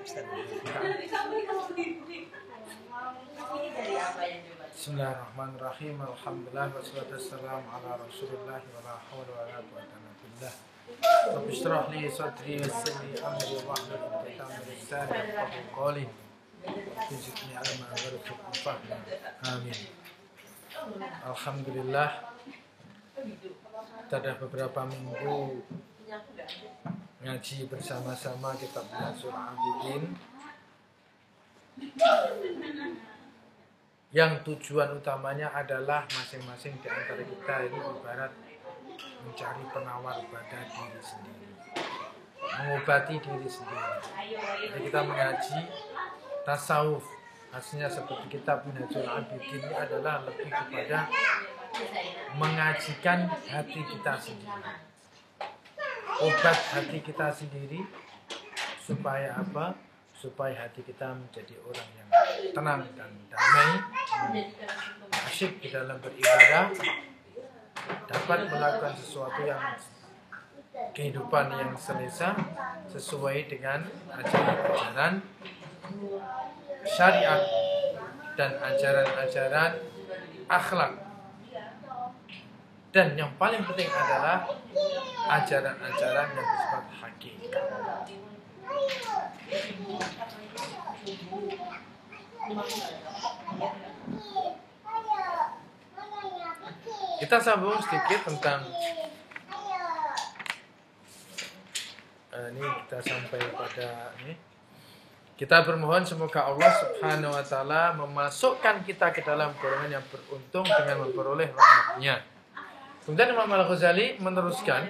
Bismillahirrahmanirrahim. Alhamdulillah wassalatu wassalamu ala Rasulillah wa la haula wa la quwwata illa billah. Rabbi shrah li sadri wa yassir li amri wahlul 'uqdatam min lisani yafqahu qawli. Zidni ilman warzuqni fahma. Amin. Alhamdulillah. Sudah beberapa minggu ngaji bersama-sama kitab Minhajul Abidin yang tujuan utamanya adalah masing-masing di antara kita ini ibarat mencari penawar pada diri sendiri, mengobati diri sendiri. Jadi kita mengaji tasawuf, hasilnya seperti kitab Minhajul Abidin ini adalah lebih kepada mengajikan hati kita sendiri, obat hati kita sendiri, supaya apa? Supaya hati kita menjadi orang yang tenang dan damai, asyik di dalam beribadah, dapat melakukan sesuatu yang kehidupan yang selesa sesuai dengan ajaran-ajaran syariat dan ajaran-ajaran akhlak. Dan yang paling penting adalah ajaran-ajaran yang bersifat hakikat. Kita sambung sedikit tentang ini kita sampai pada ini. Kita bermohon semoga Allah Subhanahu wa taala memasukkan kita ke dalam golongan yang beruntung dengan memperoleh rahmat-Nya. Kemudian Imam Al-Ghazali meneruskan,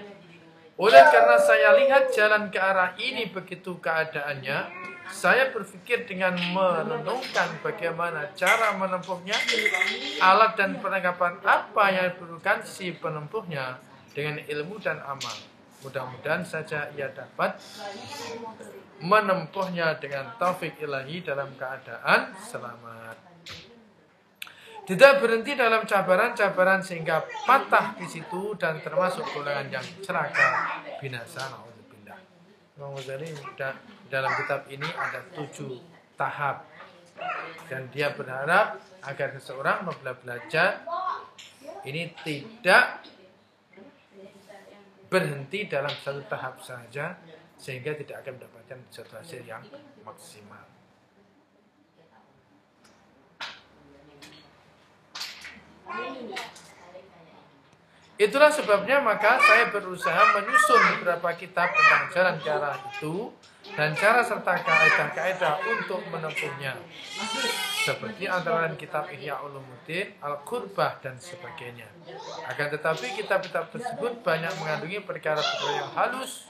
oleh karena saya lihat jalan ke arah ini begitu keadaannya, saya berpikir dengan merenungkan bagaimana cara menempuhnya, alat dan perlengkapan apa yang diperlukan si penempuhnya dengan ilmu dan amal. Mudah-mudahan saja ia dapat menempuhnya dengan taufik ilahi dalam keadaan selamat. Tidak berhenti dalam cabaran-cabaran sehingga patah di situ dan termasuk golongan yang celaka binasa. Nauzubillah. Imam Ghazali dalam kitab ini ada 7 tahap dan dia berharap agar seseorang belajar ini tidak berhenti dalam satu tahap saja sehingga tidak akan mendapatkan satu hasil yang maksimal. Itulah sebabnya maka saya berusaha menyusun beberapa kitab tentang jalan ke arah itu dan cara serta kaidah-kaidah untuk menempuhnya. Seperti antara lain kitab Ihya Ulumuddin, Al-Qurbah dan sebagainya. Akan tetapi kitab-kitab tersebut banyak mengandungi perkara-perkara yang halus,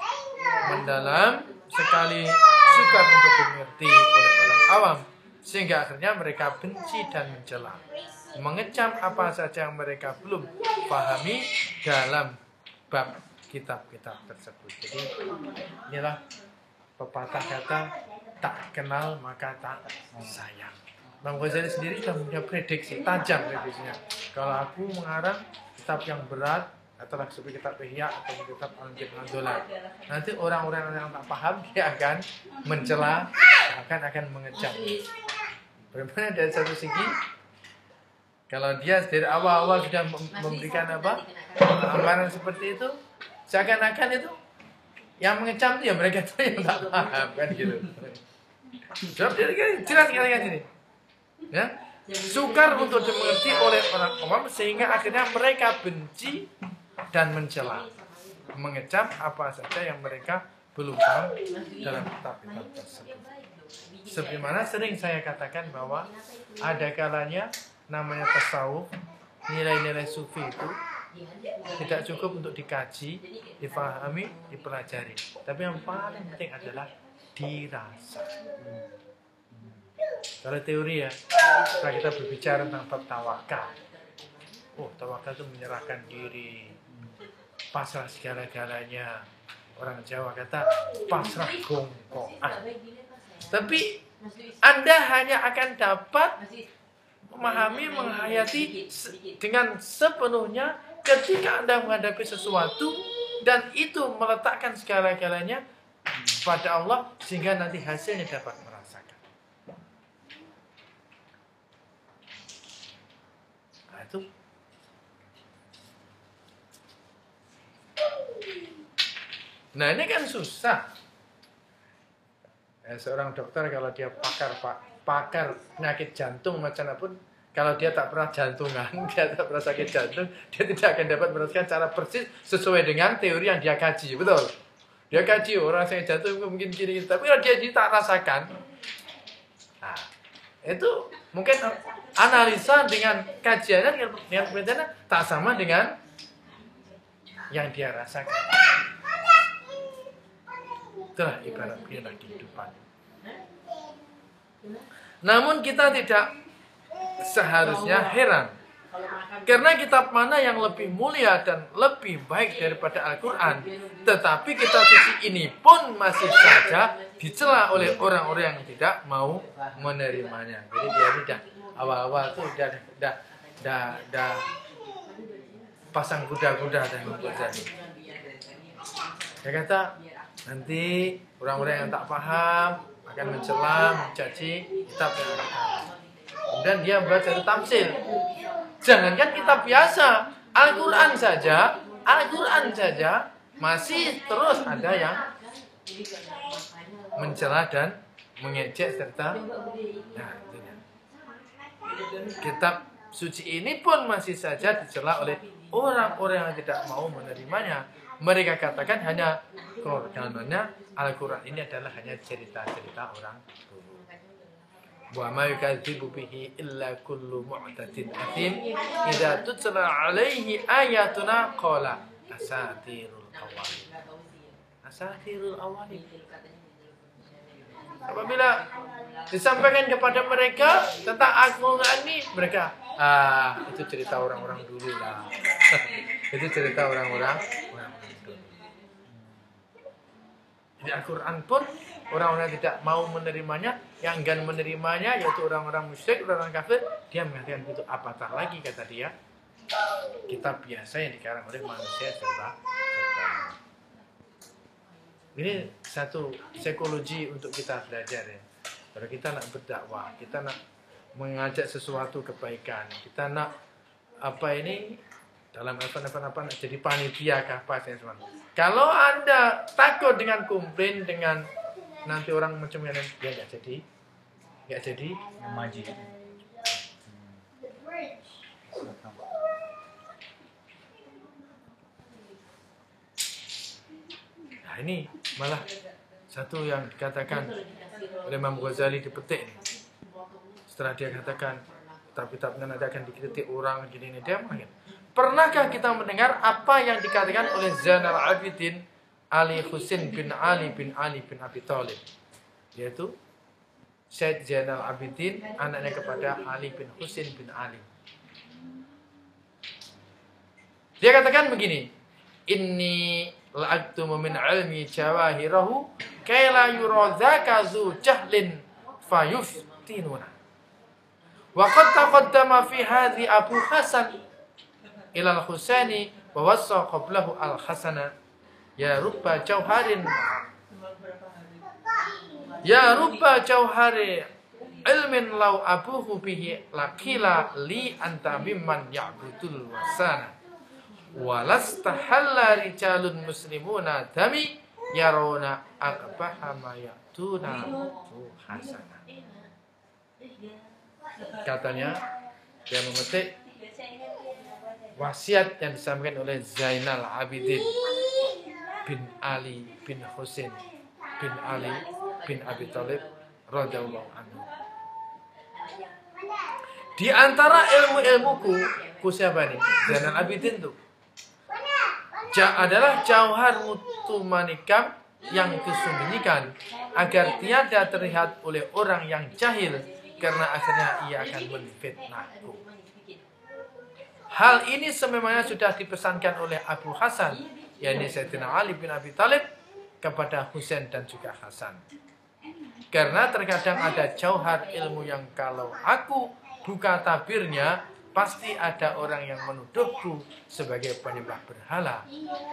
mendalam, sekali sukar untuk dimengerti oleh orang awam, sehingga akhirnya mereka benci dan mencela, mengecam apa saja yang mereka belum pahami dalam bab kitab-kitab tersebut. Jadi inilah pepatah kata, tak kenal maka tak sayang. Imam Ghazali sendiri sudah punya prediksi, tajam prediksinya. Kalau aku mengarang kitab yang berat, atau seperti kitab Ihya atau kitab Al-Jibr, nanti orang-orang yang tak paham dia akan mencela, akan mengecam. Bagaimana dari satu segi, kalau dia dari awal-awal sudah memberikan amaran seperti itu, seakan-akan itu yang mengecam dia mereka itu yang tak paham kan gitu. Sebab dia jelas kalian sini, ya, sukar untuk dimengerti oleh orang awam sehingga akhirnya mereka benci dan mencela, mengecam apa saja yang mereka belum paham dalam kitab-kitab tersebut. Sebagaimana sering saya katakan bahwa ada kalanya namanya tasawuf, nilai-nilai sufi itu tidak cukup untuk dikaji, difahami, dipelajari. Tapi yang paling penting adalah dirasa. Kalau teori ya, setelah kita berbicara tentang bab tawakal. Oh, tawakal itu menyerahkan diri, pasrah segala-galanya. Orang Jawa kata pasrah gongkoan. Tapi Anda hanya akan dapat memahami, menghayati dengan sepenuhnya ketika Anda menghadapi sesuatu dan itu meletakkan segala-galanya pada Allah sehingga nanti hasilnya dapat merasakan. Nah, itu. Nah, ini kan susah. Seorang dokter kalau dia pakar penyakit jantung macam apapun, kalau dia tak pernah jantungan, dia tak pernah sakit jantung, dia tidak akan dapat merasakan cara persis sesuai dengan teori yang dia kaji, betul? Dia kaji orang sakit jantung mungkin gini, tapi kalau dia tak rasakan, nah, itu mungkin analisa dengan kajiannya, dengan penelitiannya tak sama dengan yang dia rasakan. Itulah ibarat kehidupan. Namun kita tidak seharusnya heran, karena kitab mana yang lebih mulia dan lebih baik daripada Al-Quran, tetapi kitab suci ini pun masih saja dicela oleh orang-orang yang tidak mau menerimanya. Jadi dia sudah awal-awal tuh udah pasang kuda-kuda dan Ghazali. Dia kata nanti orang-orang yang tak paham akan mencela, mencaci kitab yang ada. Kemudian dia membaca tamsil. Jangankan kitab biasa, Al-Quran saja masih terus ada yang mencela dan mengejek serta kitab suci ini pun masih saja dicela oleh orang-orang yang tidak mau menerimanya. Mereka katakan hanya karena Al-Quran ini adalah hanya cerita-cerita orang dulu. Wa ma yukadzibu bihi illa kullu mu'tadin athim idza tutla 'alaihi ayatuna qala asatirul awwalin. Asatirul awwalin. Apabila disampaikan kepada mereka tentang Al-Quran ini, mereka itu cerita orang-orang dulu lah. Itu cerita orang-orang dulu. Jadi Al-Quran pun orang-orang tidak mau menerimanya, yang enggan menerimanya yaitu orang-orang musyrik, orang-orang kafir, dia mengatakan itu apatah lagi, kata dia, kitab biasa yang dikarang oleh manusia serba. Ini satu psikologi untuk kita belajar ya. Kalau kita nak berdakwah, kita nak mengajak sesuatu kebaikan, kita nak dalam apa nak jadi panitia kah apa semua. Kalau Anda takut dengan komplain, dengan nanti orang macam yang dia nggak jadi maju. Nah ini malah satu yang dikatakan oleh Imam Ghazali dipetik nih. Setelah dia katakan kitab-kitabnya nanti akan dikritik orang gini ini, dia mengatakan, pernahkah kita mendengar apa yang dikatakan oleh Zainal Abidin Ali Husain bin Ali bin Abi Thalib, yaitu Syed Zainal Abidin, anaknya kepada Ali bin Husain bin Ali. Dia katakan begini, inni la'aktumu min ilmi jawahirahu kaila yuradhaka zu jahlin fayuftinuna. Wa qad taqaddama fi hadhi Abu Hasan ila al-Husaini wa wassa qablahu al-Hasana ya rubba jauharin ilmin law abuhu bihi laqila li anta mimman ya'budul wasana walastahalla rijalun muslimuna dami yarona aqbaha ma ya'tuna hasana. Katanya dia memetik wasiat yang disampaikan oleh Zainal Abidin bin Ali bin Husain bin Ali bin Abi Thalib radhiyallahu anhu. Di antara ilmu-ilmuku siapa nih? Zainal Abidin tuh adalah jauhar mutu manikam yang kusembunyikan agar tiada terlihat oleh orang yang jahil, karena akhirnya ia akan menfitnahku. Hal ini sememangnya sudah dipesankan oleh Abu Hasan, yakni Sayyidina Ali bin Abi Thalib, kepada Husain dan juga Hasan. Karena terkadang ada jauhar ilmu yang kalau aku buka tabirnya, pasti ada orang yang menuduhku sebagai penyembah berhala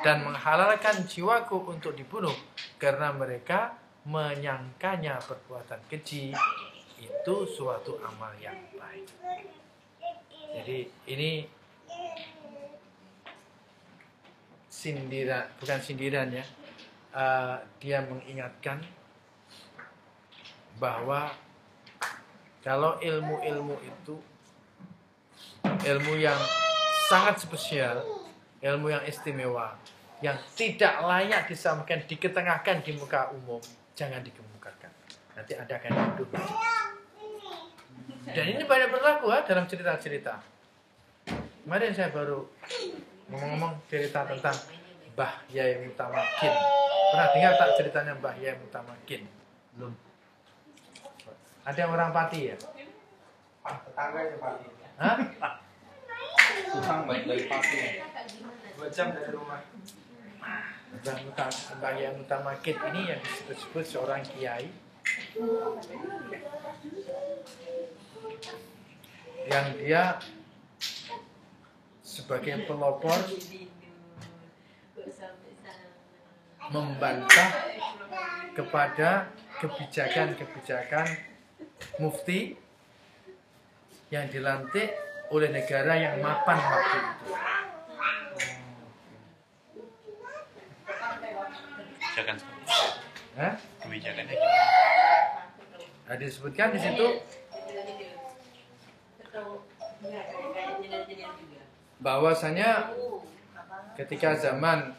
dan menghalalkan jiwaku untuk dibunuh karena mereka menyangkanya perbuatan keji itu suatu amal yang baik. Jadi ini sindiran, bukan sindiran ya. Dia mengingatkan bahwa kalau ilmu-ilmu itu ilmu yang sangat spesial, ilmu yang istimewa, yang tidak layak disampaikan, diketengahkan di muka umum, jangan dikemukakan. Nanti ada akan dituduh. Dan ini banyak berlaku dalam cerita-cerita. Kemarin saya baru ngomong-ngomong cerita tentang Mbah Yai Mutamakin. Pernah dengar tak ceritanya Mbah Yai Mutamakin? Belum. Ada yang orang Pati ya? Tetangga itu Pati. Hah? Tukang baik dari Pati. 2 jam dari rumah. Mbah Yai Mutamakin ini yang disebut-sebut seorang kiai yang dia sebagai pelopor membantah kepada kebijakan-kebijakan mufti yang dilantik oleh negara yang mapan waktu itu. Kebijakan kebijakannya gimana? Nah, disebutkan di situ bahwasanya ketika zaman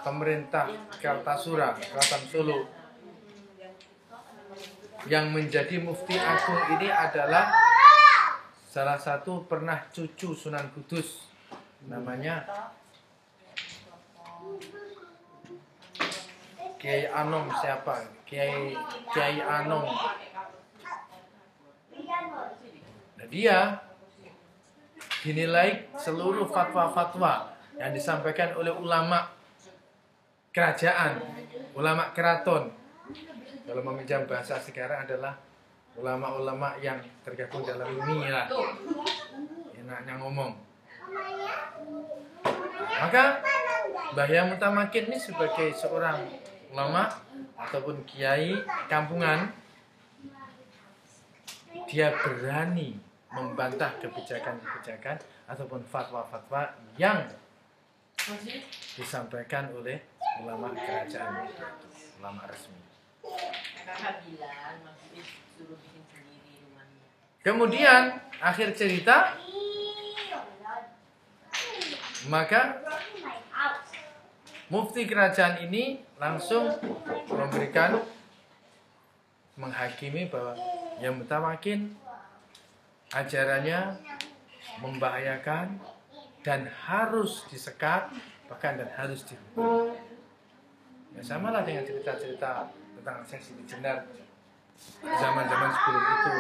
pemerintah Kartasura, Keraton Solo, yang menjadi mufti agung ini adalah salah satu pernah cucu Sunan Kudus, namanya Kiai Anom siapa? Kiai Anom. Nah, dia dinilai seluruh fatwa-fatwa yang disampaikan oleh ulama kerajaan, ulama keraton, kalau meminjam bahasa sekarang adalah ulama-ulama yang tergabung dalam ini lah, enaknya ngomong. Maka Mbah Yai Mutamakin ini sebagai seorang ulama ataupun kiai kampungan, dia berani membantah kebijakan-kebijakan ataupun fatwa-fatwa yang disampaikan oleh ulama kerajaan, ulama resmi. Kemudian akhir cerita, maka mufti kerajaan ini langsung memberikan, menghakimi bahwa yang Mutamakin ajarannya membahayakan dan harus disekat, bahkan dan harus dihukum. Ya, sama lah dengan cerita-cerita tentang Syekh Siti Jenar zaman-zaman sebelum itu.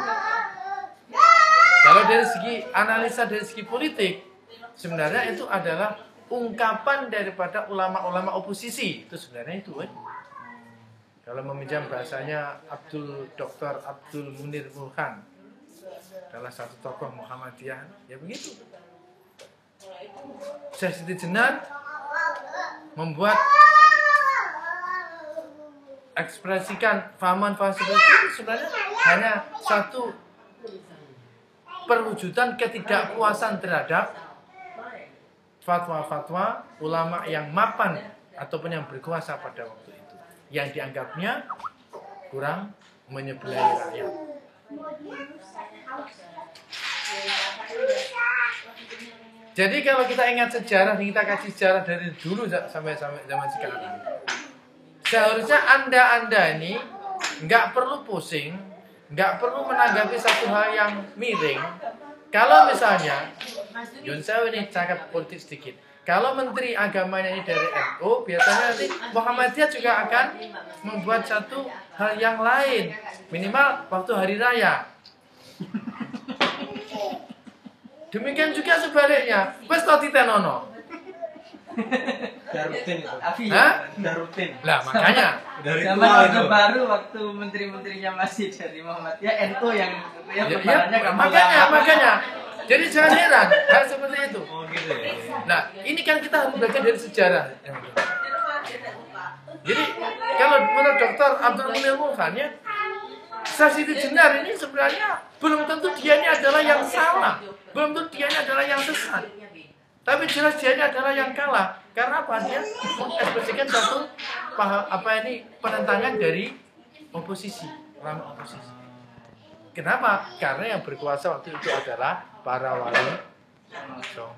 Kalau dari segi analisa, dari segi politik, sebenarnya itu adalah ungkapan daripada ulama-ulama oposisi. Itu sebenarnya itu. Kalau meminjam bahasanya Dr. Abdul Munir Burhan, salah satu tokoh Muhammadiyah, ya begitu. Syekh Siti Jenar membuat ekspresikan fahaman-fahaman seperti itu sebenarnya hanya satu perwujudan ketidakpuasan terhadap fatwa-fatwa ulama yang mapan ataupun yang berkuasa pada waktu itu, yang dianggapnya kurang menyebelahi rakyat. Jadi kalau kita ingat sejarah, kita kaji sejarah dari dulu sampai zaman sekarang, seharusnya anda ini nggak perlu pusing, nggak perlu menanggapi satu hal yang miring. Kalau misalnya, Yun saya ini cakap politik sedikit. Kalau menteri agamanya ini dari NU, biasanya nanti Muhammadiyah juga akan membuat satu hal yang lain, minimal waktu hari raya. Demikian juga sebaliknya, wes to titenono. Udah rutin itu. Hah? Udah rutin. Lah makanya Dari Zaman Orde Baru waktu menteri-menterinya masih dari Muhammadiyah, NU yang ya, lebarannya kamu makanya. Jadi jangan heran hal seperti itu. Oh gitu ya. Nah, ini kan kita harus belajar dari sejarah. Jadi kalau menurut Dr. Abdul Munir Mohan ya, Syekh Siti Jenar ini sebenarnya belum tentu dia ini adalah yang salah, belum tentu dia ini adalah yang sesat. Tapi jelas dia ini adalah yang kalah. Karena apa? Dia mengekspresikan satu penentangan dari oposisi, orang oposisi. Kenapa? Karena yang berkuasa waktu itu adalah para wali songo.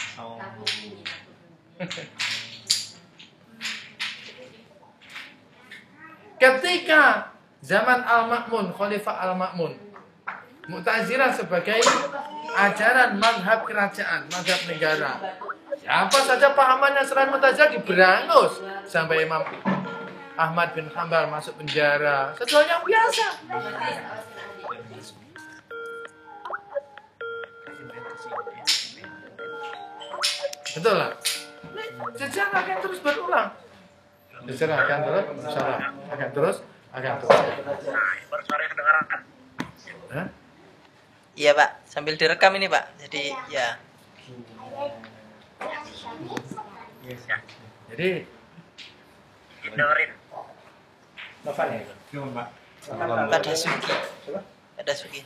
Ketika zaman Al-Ma'mun, Khalifah Al-Ma'mun, Mu'tazilah sebagai ajaran mazhab kerajaan, mazhab negara. Apa saja pahamannya selain Mu'tazilah diberangus sampai Imam Ahmad bin Hanbal masuk penjara. Sesuatu yang biasa. Betul lah. Sejarah akan terus berulang. Sejarah akan terus, akan terus. Hah? Iya Pak, sambil direkam ini Pak. Jadi ya. Jadi Novan ya itu. Gimana, Pak? Pada Sugi. Pada Sugi.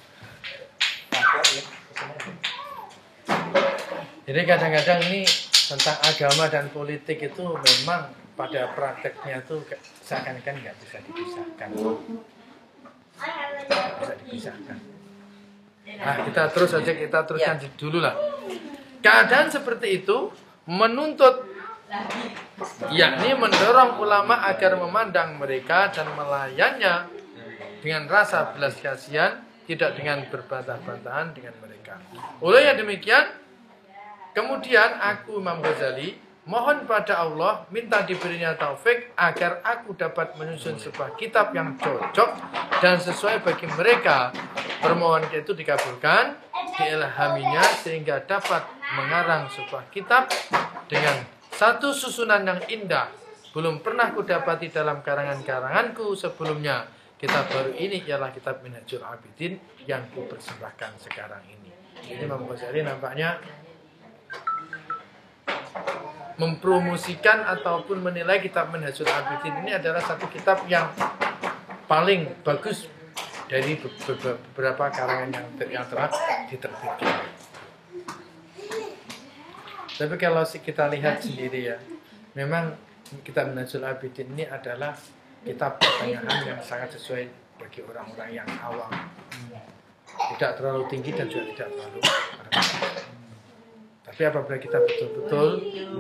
Jadi kadang-kadang ini tentang agama dan politik itu memang pada prakteknya tuh seakan-akan nggak bisa dipisahkan. Bisa dipisahkan. Nah, kita teruskan dulu lah. Keadaan seperti itu menuntut, yakni mendorong ulama agar memandang mereka dan melayannya dengan rasa belas kasihan, tidak dengan berbantah-bantahan dengan mereka. Oleh yang demikian, kemudian aku Imam Ghazali mohon pada Allah minta diberinya taufik agar aku dapat menyusun sebuah kitab yang cocok dan sesuai bagi mereka. Permohonan itu dikabulkan, diilhaminya sehingga dapat mengarang sebuah kitab dengan satu susunan yang indah. Belum pernah kudapati dalam karangan-karanganku sebelumnya. Kitab baru ini ialah kitab Minhajul Abidin yang kupersembahkan sekarang ini. Jadi Imam Ghazali nampaknya mempromosikan ataupun menilai kitab Minhajul Abidin ini adalah satu kitab yang paling bagus dari beberapa karangan yang telah diterbitkan. Tapi kalau kita lihat sendiri ya, memang kitab Minhajul Abidin ini adalah kitab pertengahan yang sangat sesuai bagi orang-orang yang awam. Tidak terlalu tinggi dan juga tidak terlalu rendah. Tapi apabila kita betul-betul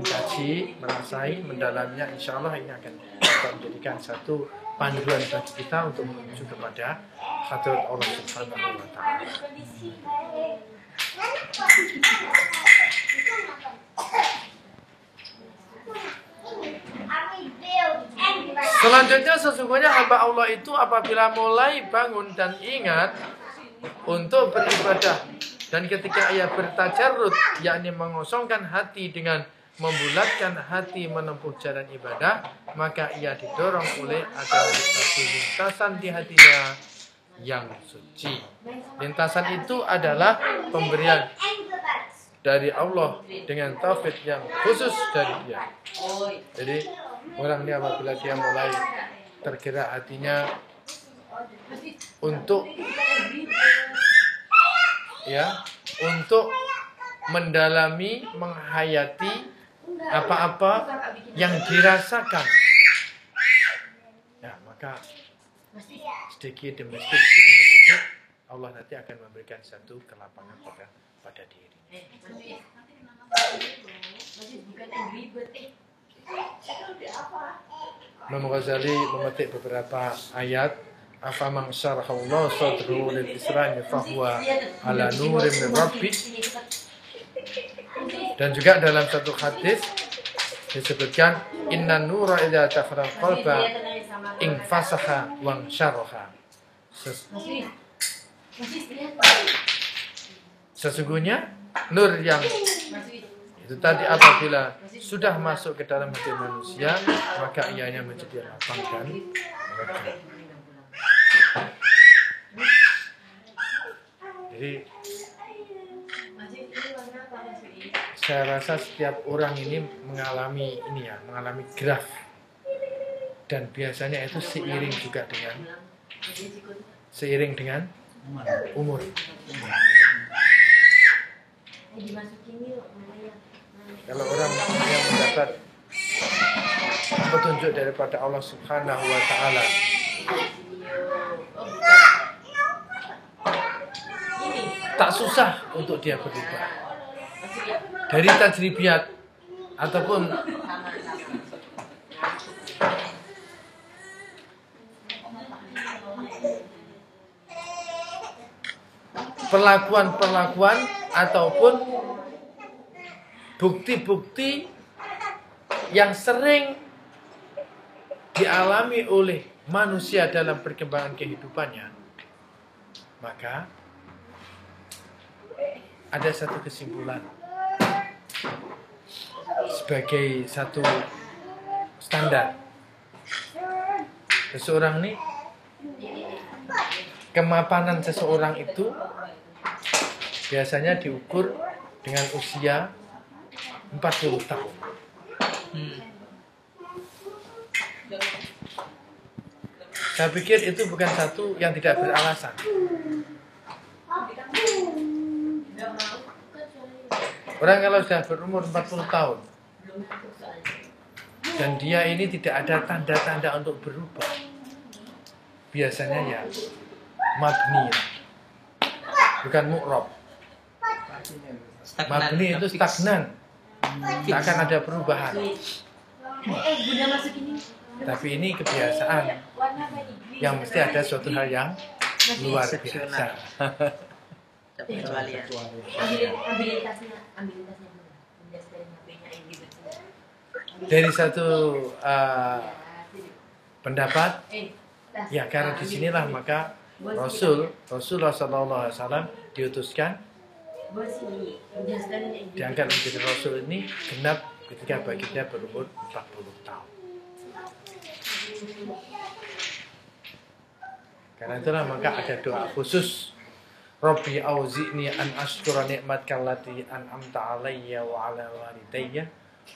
mengkaji, merasai, mendalaminya, insya Allah ini akan dapat menjadikan satu panduan bagi kita untuk menuju kepada hadrat Allah Subhanahu wa Ta'ala. Selanjutnya sesungguhnya hamba Allah itu apabila mulai bangun dan ingat untuk beribadah dan ketika ia bertajarrud, yakni mengosongkan hati dengan membulatkan hati menempuh jalan ibadah, maka ia didorong oleh adanya satu lintasan di hatinya yang suci. Lintasan itu adalah pemberian dari Allah dengan taufik yang khusus dari Dia. Jadi orang ini apabila dia mulai tergerak hatinya untuk mendalami, menghayati apa-apa yang dirasakan, ya maka sedikit demi sedikit Allah nanti akan memberikan satu kelapangan pada diri. Imam Ghazali memetik beberapa ayat. Afamang syarahallahu sadruhu lil Islam fahuwa ala nurin min rabbi. Dan juga dalam satu hadis disebutkan inna nura idza tafara qalba infasaha wa syaraha. Sesungguhnya nur yang Itu tadi apabila sudah masuk ke dalam hati manusia, maka ianya menjadi lapang dan lega. Jadi saya rasa setiap orang ini mengalami graf, dan biasanya itu seiring dengan umur. Kalau orang yang mendapat petunjuk daripada Allah Subhanahu wa Ta'ala, tak susah untuk dia berubah. Dari tajribiyat ataupun perlakuan-perlakuan ataupun bukti-bukti yang sering dialami oleh manusia dalam perkembangan kehidupannya, maka ada satu kesimpulan sebagai satu standar. Seseorang ini, kemapanan seseorang itu biasanya diukur dengan usia 40 tahun. Saya pikir itu bukan satu yang tidak beralasan. Orang kalau sudah berumur 40 tahun dan dia ini tidak ada tanda-tanda untuk berubah, biasanya ya mabni, bukan mu'rob. Mabni itu stagnan, tak akan ada perubahan. Tapi ini kebiasaan yang mesti ada suatu hal yang luar biasa. Dari satu pendapat, ya karena disinilah maka Rasulullah SAW diutuskan, diangkat menjadi Rasul ini genap ketika baginda berumur 40 tahun. Karena itulah maka ada doa khusus, Rabbi auzi'ni an ashkura ni'matka allati an'amta alayya wa ala walidayya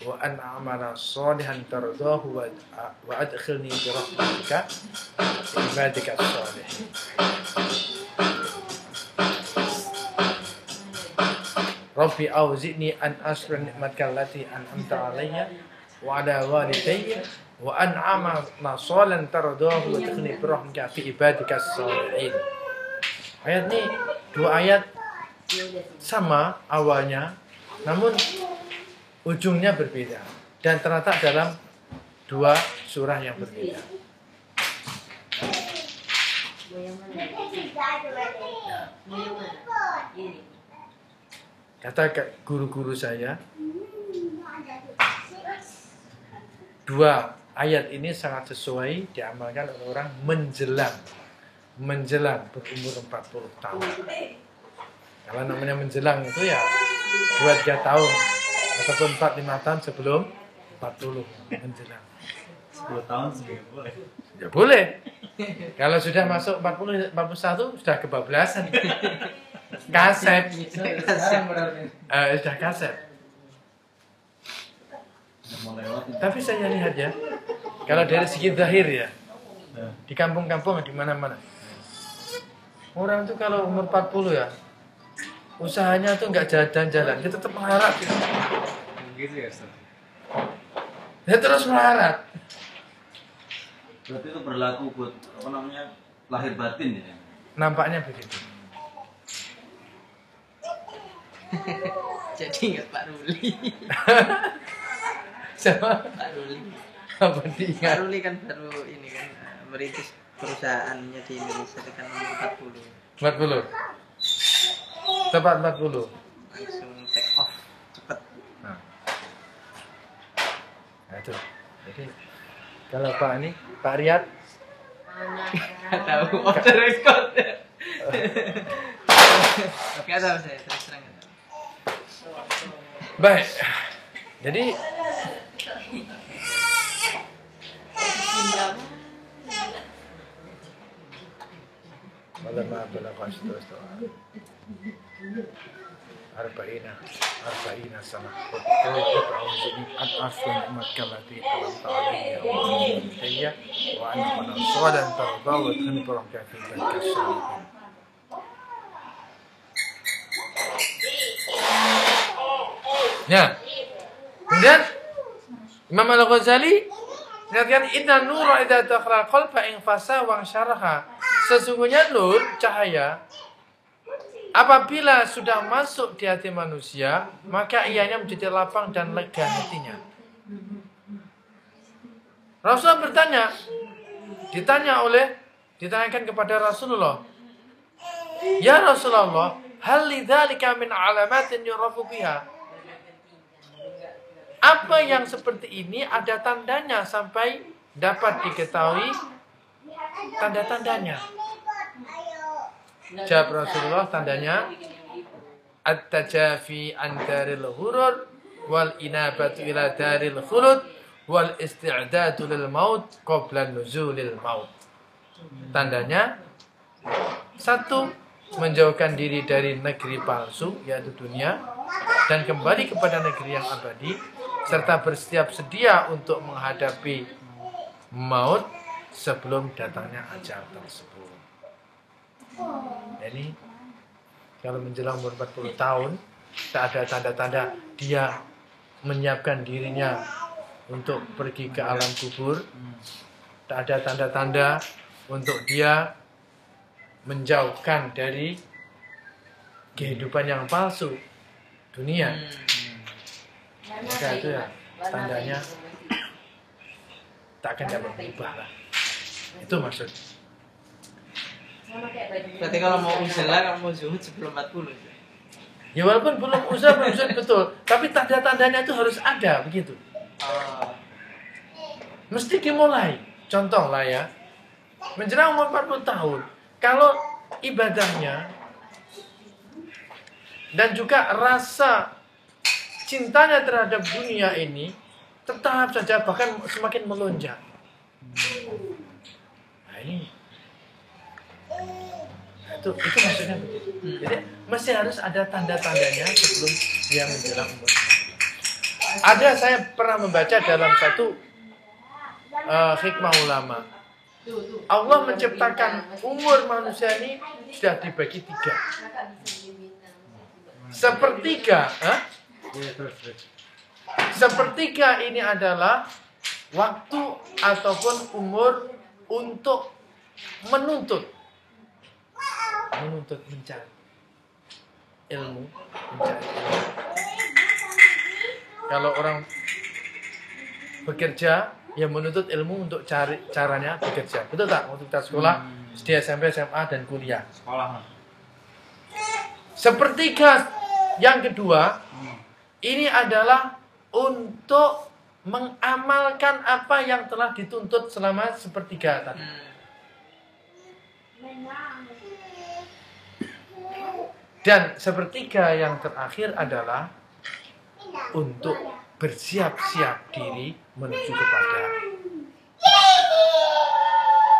wa an a'mala shalihan tardahu wa adkhilni bi rahmatika fi ibadika as-shalihin. Rabbi auzi'ni an ashkura ni'matka allati an'amta alayya wa ala walidayya wa an a'mala shalihan tardahu wa adkhilni bi rahmatika fi ibadika as-shalihin. Ayat ini dua ayat sama awalnya, namun ujungnya berbeda dan terletak dalam dua surah yang berbeda. Kata guru-guru saya, dua ayat ini sangat sesuai diamalkan oleh orang menjelang berumur 40 tahun. Kalau namanya menjelang itu ya 2-3 tahun ataupun 4-5 tahun sebelum 40 menjelang. 10 tahun sih boleh. Ya boleh. Kalau sudah masuk 40 41 sudah kebablasan. Kaset. Sudah kaset. Tapi saya lihat ya, kalau dari segi zahir ya, di kampung-kampung di mana-mana, orang tuh kalau umur 40 ya, usahanya tuh nggak jalan-jalan, dia tetap melarat. Gitu ya, Ustaz. Dia terus melarat. Berarti itu berlaku buat lahir batin ya? Nampaknya begitu. Jadi ingat Pak Ruli. Siapa? Pak Ruli. Apa diingat? Pak Ruli kan baru ini kan merintis perusahaannya di Indonesia dengan umur 40. 40. Tepat 40. Langsung take off cepet. Nah itu. Jadi kalau Pak ini, Pak Riyad, Nggak tahu off the record. Nggak tahu saya terus terang. baik. Jadi malam balagha arba'ina sana an aslan makkallati alam ta'ala ya wa anna man sawadan tardaw wa tanbarak fi al-kasal. Ya. Kemudian Imam Al-Ghazali mengatakan inna nura idza dakhala qalba in fasa wa syaraha. Sesungguhnya nur, cahaya, apabila sudah masuk di hati manusia, maka ianya menjadi lapang dan lega hatinya. Rasulullah ditanyakan kepada Rasulullah, "Ya Rasulullah, hal lidzalika min alamatin yurafu biha?" Apa yang seperti ini ada tandanya sampai dapat diketahui tanda-tandanya? Jawab Rasulullah, tandanya at-tajafi an daril ghurur wal inabatu ila daril khulud wal isti'dadu lil maut qabla nuzulil maut. Tandanya, satu, menjauhkan diri dari negeri palsu yaitu dunia dan kembali kepada negeri yang abadi, serta bersiap sedia untuk menghadapi maut sebelum datangnya ajal tersebut. Jadi kalau menjelang umur 40 tahun tak ada tanda-tanda dia menyiapkan dirinya untuk pergi ke alam kubur, tak ada tanda-tanda untuk dia menjauhkan dari kehidupan yang palsu dunia. Maka itu ya tandanya tak akan dapat berubah lah. Itu maksud. Berarti kalau mau uzlah, kalau mau zuhud sebelum 40. Ya walaupun belum uzlah, belum zuhud betul, tapi tanda-tandanya itu harus ada begitu. Mesti dimulai. Contoh lah ya, menjelang umur 40 tahun, kalau ibadahnya dan juga rasa cintanya terhadap dunia ini tetap saja bahkan semakin melonjak. Nah ini, itu maksudnya begitu. Jadi masih harus ada tanda-tandanya sebelum dia menjelang umur. Ada, saya pernah membaca dalam satu hikmah ulama, Allah menciptakan umur manusia ini sudah dibagi 3. Sepertiga, sepertiga ini adalah waktu ataupun umur untuk menuntut mencari ilmu, Kalau orang bekerja, ya menuntut ilmu untuk cari caranya bekerja. Betul tak? Waktu kita sekolah, SD, SMP, SMA, dan kuliah. Sekolah. Sepertiga yang kedua, ini adalah untuk mengamalkan apa yang telah dituntut selama sepertiga tadi. Dan sepertiga yang terakhir adalah untuk bersiap-siap diri menuju kepada.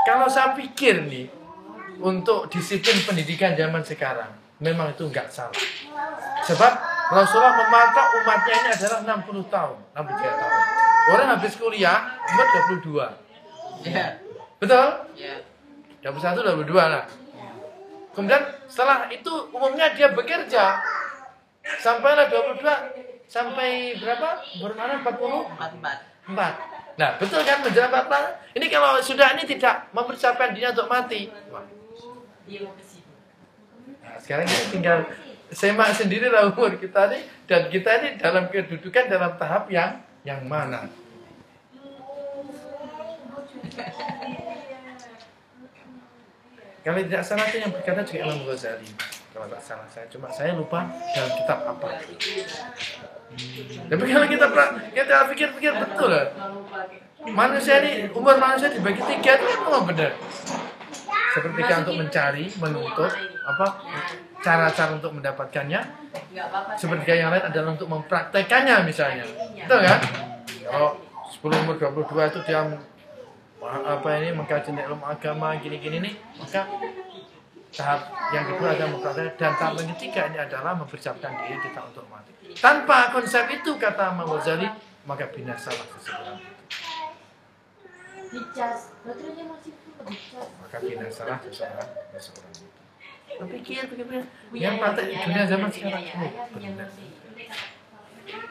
Kalau saya pikir nih, untuk disiplin pendidikan zaman sekarang, memang itu enggak salah. Sebab Rasulullah mematok umatnya ini adalah 60 tahun, 63 tahun. Orang habis kuliah, umur 22. Ya. Betul? Ya. 21, 22 lah. Kemudian setelah itu umumnya dia bekerja sampailah 22 sampai berapa? Bermana 44. Nah, betul kan menjelang 44. Ini kalau sudah ini tidak mempersiapkan dirinya untuk mati. Wah. Nah, sekarang ini tinggal semak sendirilah umur kita ini, dan kita ini dalam kedudukan dalam tahap yang mana. Kalau tidak salah itu yang berkata juga Imam Ghazali. Kalau tak salah saya lupa dalam kitab apa. Tapi kalau kita pikir-pikir betul lah. Manusia ini, umur manusia dibagi 3 itu memang benar. Seperti untuk mencari, menuntut, cara-cara untuk mendapatkannya. Seperti yang lain adalah untuk mempraktekannya misalnya. Betul kan? Kalau 10 umur 22 itu dia mengkaji ilmu agama gini-gini nih, maka tahap yang kedua adalah mempraktekkan, dan tahap yang ketiga ini adalah mempersiapkan diri kita untuk mati. Tanpa konsep itu, kata Imam Ghazali, maka binasalah seseorang. Maka binasalah seseorang. Pikir, yang praktek dunia zaman sekarang. Benar.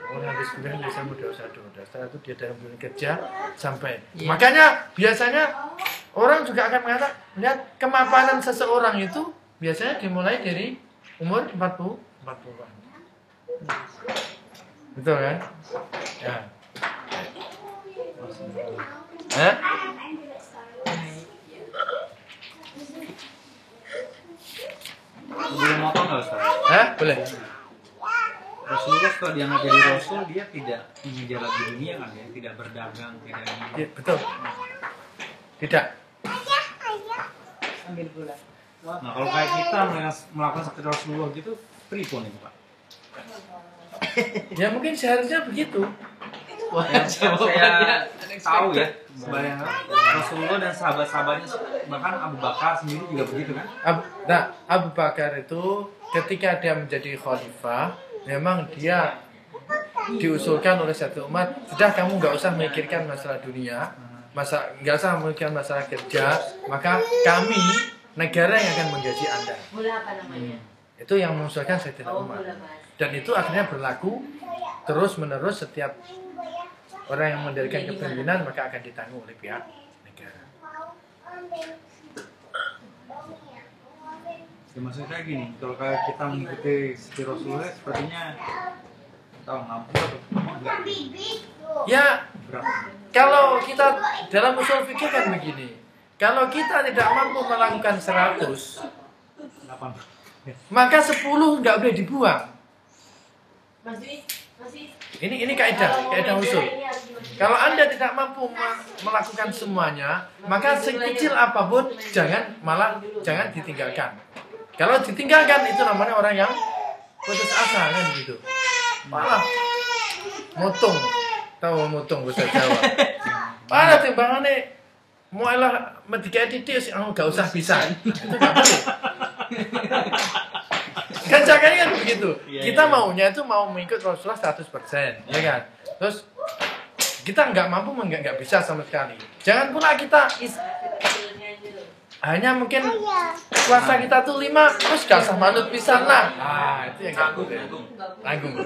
Orang habis kuliah bisa dosa. Setelah itu dia dalam dunia kerja sampai. Makanya biasanya orang juga akan mengatakan, lihat kemapanan seseorang itu biasanya dimulai dari umur 40-an. Betul kan? Ya. Boleh motong nggak Ustaz? Boleh. Rasulullah setelah diangkat jadi Rasul, dia tidak mengejar lagi dunia kan ya? Tidak berdagang, tidak Ya, betul. Tidak. Ambil gula. Nah kalau kayak kita melakukan seperti Rasulullah gitu, pripun itu Pak? Ya mungkin seharusnya begitu. Wah, saya tahu ya, sebayang Rasulullah dan sahabat-sahabatnya, bahkan Abu Bakar sendiri juga begitu kan? Abu Bakar itu ketika dia menjadi khalifah, memang dia diusulkan oleh satu umat, sudah kamu nggak usah memikirkan masalah dunia, nggak usah memikirkan masalah kerja, maka kami negara yang akan menggaji Anda. Itu yang mengusulkan Sayyidina Umar. Dan itu akhirnya berlaku terus menerus, setiap orang yang mendirikan kepemimpinan maka akan ditanggung oleh pihak negara. Ya, maksudnya gini, kalau kayak kita mengikuti seperti Rasulullah, sepertinya tahu mampu atau enggak? Ya, Berapa? kalau kita dalam usul fikih kan begini, kalau kita tidak mampu melakukan 100, 8. maka 10 nggak boleh dibuang. Ini kaidah usul. Kalau Anda tidak mampu melakukan semuanya, maka sekecil apapun jangan ditinggalkan. Kalau ditinggalkan itu namanya orang yang putus asa kan gitu. Malah mutung, tahu mutung bahasa Jawa. Malah timbangannya mualah medikai titik gak usah bisa. Itu nggak boleh. Kan caranya kan begitu. Kita maunya itu mau mengikut Rasulullah 100%, ya kan? Terus kita nggak mampu, nggak bisa sama sekali. Jangan pula kita hanya mungkin puasa kita tuh 5, terus gak usah manut pisan lah. Itu yang nggak boleh. Tanggung.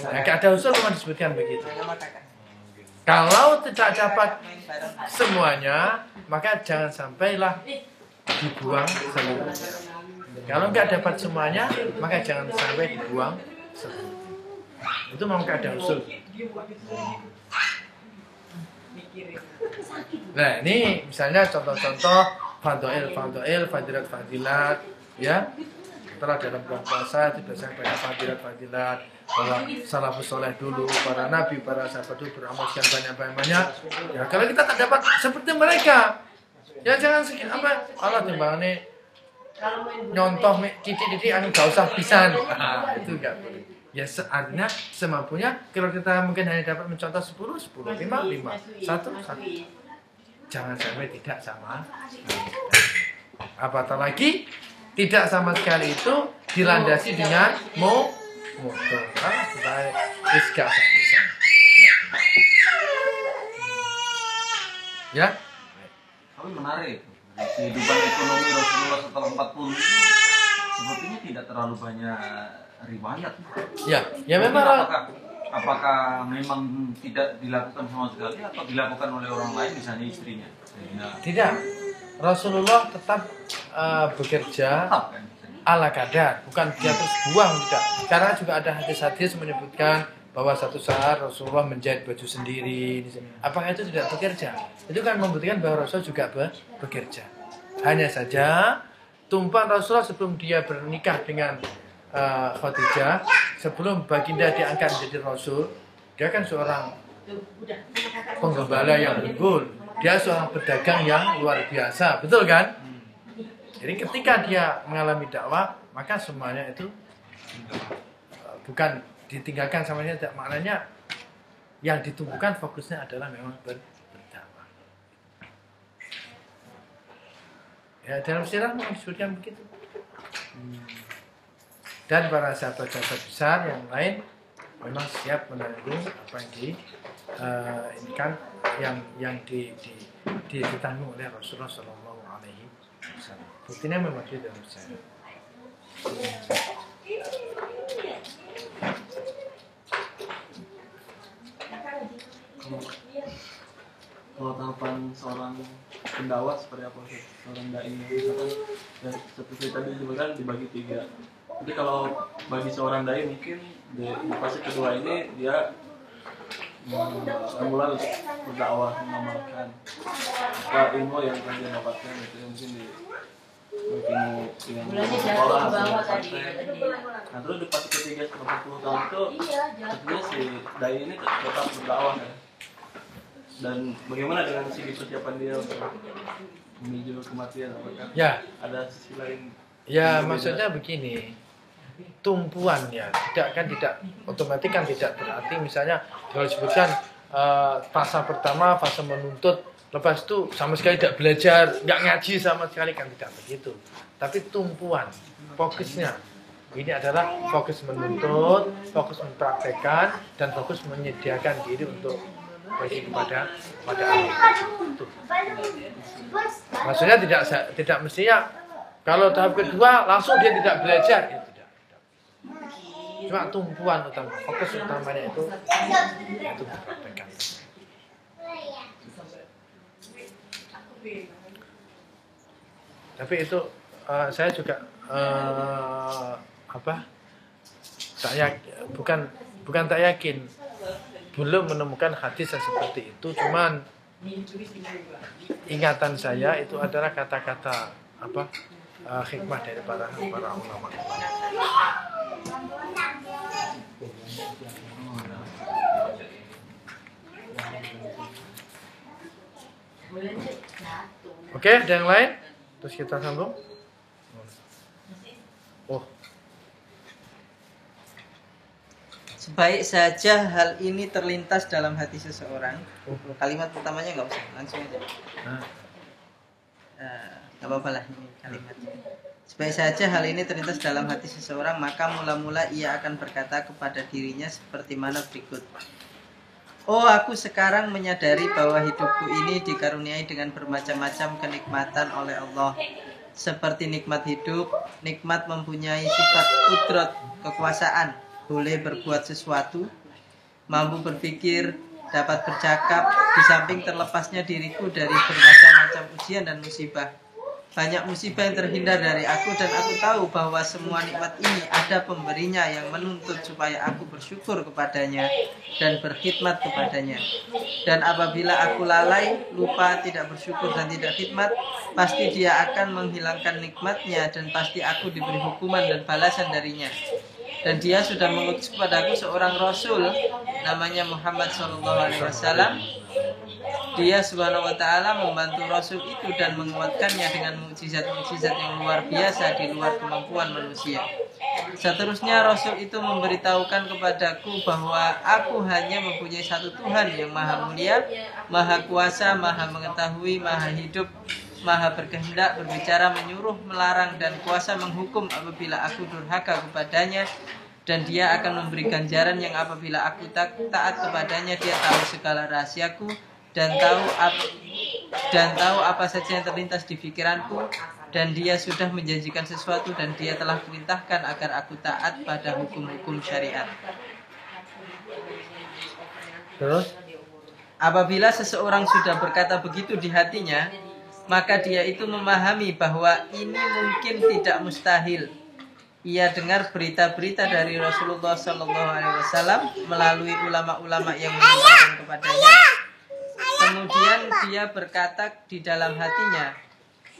Nah, ada usul memang disebutkan begitu. Kalau tidak dapat semuanya, maka jangan sampailah dibuang seluruhnya. Kalau nggak dapat semuanya, maka jangan sampai dibuang seluruhnya. Itu memang ada usul. Nah, ini misalnya contoh-contoh fadilat, ya. Setelah dalam bulan puasa itu biasanya banyak fadilat, bahwa salafus soleh dulu, para nabi, para sahabat dulu beramal sekian banyak. Ya, kalau kita tak dapat seperti mereka, ya jangan sekian Allah timbangannya nyontoh titik-titik gak usah pisan. Itu enggak boleh. Ya artinya semampunya. Kalau kita mungkin hanya dapat mencontoh 10, 5. 1. Jangan sampai tidak sama. Apatah lagi tidak sama sekali itu dilandasi dengan motor. Supaya gak usah pisan. Ya. Tapi menarik. Kehidupan ekonomi Rasulullah setelah 40 sepertinya tidak terlalu banyak riwayat. Ya memang. Apakah memang tidak dilakukan sama sekali atau dilakukan oleh orang lain, misalnya istrinya? Tidak. Rasulullah tetap bekerja ala kadar, bukan dia terus buang, tidak. Karena juga ada hadis-hadis menyebutkan bahwa satu saat Rasulullah menjahit baju sendiri. Apakah itu tidak bekerja? Itu kan membuktikan bahwa Rasul juga bekerja. Hanya saja tumpahan Rasulullah sebelum dia bernikah dengan Khadijah, sebelum baginda diangkat menjadi Rasul, dia kan seorang penggembala yang unggul. Dia seorang pedagang yang luar biasa, betul kan? Jadi ketika dia mengalami dakwah, maka semuanya itu bukan ditinggalkan samanya, tidak, maknanya yang ditumbuhkan fokusnya adalah memang berdakwah. Ya, dalam sirah disebutkan begitu. Dan para sahabat-sahabat besar yang lain memang siap menanggung apa yang ini kan yang ditanggung oleh Rasulullah Shallallahu Alaihi Wasallam. Buktinya memang di dalam saya. Kalau tahapan seorang pendakwah seperti apa sih? Seorang dai misalkan ya, seperti tadi disebutkan dibagi 3. Jadi kalau bagi seorang dai mungkin di fase kedua ini dia mulai untuk berdakwah, mengamalkan ilmu yang telah dia dapatkan itu mungkin di yang sekolah atau praktek. Nah terus di fase ketiga 80 tahun itu tentunya si dai ini tetap berdakwah ya. Dan bagaimana dengan segi persiapan dia untuk menuju kematian, apakah Ya, ada sisi lain? ya maksudnya begini, tumpuan ya, tidak otomatis kan tidak berarti misalnya kalau disebutkan fase pertama fase menuntut, lepas itu sama sekali tidak belajar, nggak ngaji sama sekali, kan tidak begitu. Tapi tumpuan, fokusnya ini adalah fokus menuntut, fokus mempraktekkan, dan fokus menyediakan diri untuk pergi kepada Allah. Maksudnya tidak mestinya kalau tahap kedua langsung dia tidak belajar, ya tidak. Cuma tumpuan utama, fokus utamanya itu mempraktekkan. Tapi itu saya juga bukan tak yakin, belum menemukan hadis yang seperti itu. Cuman ingatan saya itu adalah kata-kata hikmah dari para ulama. Oke, ada yang lain? Terus kita sambung. Sebaik saja hal ini terlintas dalam hati seseorang. Kalimat pertamanya nggak usah, langsung aja. Nggak apa-apa lah ini kalimatnya. Sebaik saja hal ini terlintas dalam hati seseorang, maka mula-mula ia akan berkata kepada dirinya seperti mana berikut. Oh, aku sekarang menyadari bahwa hidupku ini dikaruniai dengan bermacam-macam kenikmatan oleh Allah. Seperti nikmat hidup, nikmat mempunyai sifat kudrat, kekuasaan, boleh berbuat sesuatu, mampu berpikir, dapat bercakap, di samping terlepasnya diriku dari bermacam-macam ujian dan musibah. Banyak musibah yang terhindar dari aku, dan aku tahu bahwa semua nikmat ini ada pemberinya yang menuntut supaya aku bersyukur kepadanya dan berkhidmat kepadanya. Dan apabila aku lalai, lupa, tidak bersyukur dan tidak khidmat, pasti dia akan menghilangkan nikmatnya dan pasti aku diberi hukuman dan balasan darinya. Dan dia sudah mengutus kepadaku seorang Rasul, namanya Muhammad SAW. Dia subhanahu wa ta'ala membantu Rasul itu dan menguatkannya dengan mukjizat-mukjizat yang luar biasa di luar kemampuan manusia. Seterusnya Rasul itu memberitahukan kepadaku bahwa aku hanya mempunyai satu Tuhan yang maha mulia, maha kuasa, maha mengetahui, maha hidup, maha berkehendak, berbicara, menyuruh, melarang, dan kuasa menghukum apabila aku durhaka kepadanya. Dan dia akan memberi ganjaran yang apabila aku taat kepadanya. Dia tahu segala rahasiaku dan tahu apa saja yang terlintas di pikiranku. Dan dia sudah menjanjikan sesuatu dan dia telah perintahkan agar aku taat pada hukum-hukum syariat. Terus? Apabila seseorang sudah berkata begitu di hatinya, maka dia itu memahami bahwa ini mungkin tidak mustahil. Ia dengar berita-berita dari Rasulullah SAW melalui ulama-ulama yang menyampaikan kepadanya. Kemudian dia berkata di dalam hatinya,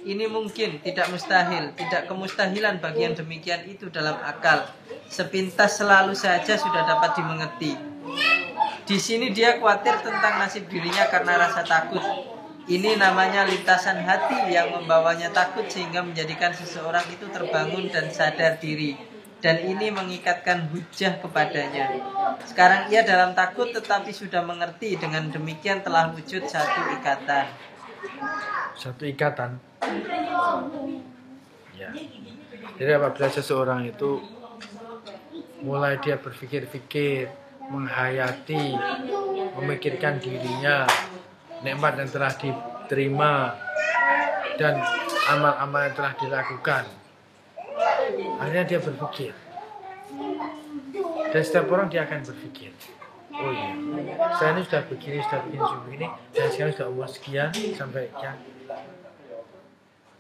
ini mungkin, tidak mustahil, tidak kemustahilan bagi yang demikian itu dalam akal. Sepintas selalu saja sudah dapat dimengerti. Di sini dia khawatir tentang nasib dirinya karena rasa takut. Ini namanya lintasan hati yang membawanya takut sehingga menjadikan seseorang itu terbangun dan sadar diri. Dan ini mengikatkan hujah kepadanya. Sekarang ia dalam takut tetapi sudah mengerti. Dengan demikian telah wujud satu ikatan. Satu ikatan. Ya. Jadi apabila seseorang itu mulai dia berpikir-pikir, menghayati, memikirkan dirinya, nikmat yang telah diterima dan amal-amal yang telah dilakukan, akhirnya dia berpikir. Dan setiap orang dia akan berpikir, oh iya, saya ini sudah begini, dan sekarang sudah umur sekian sampai sekian.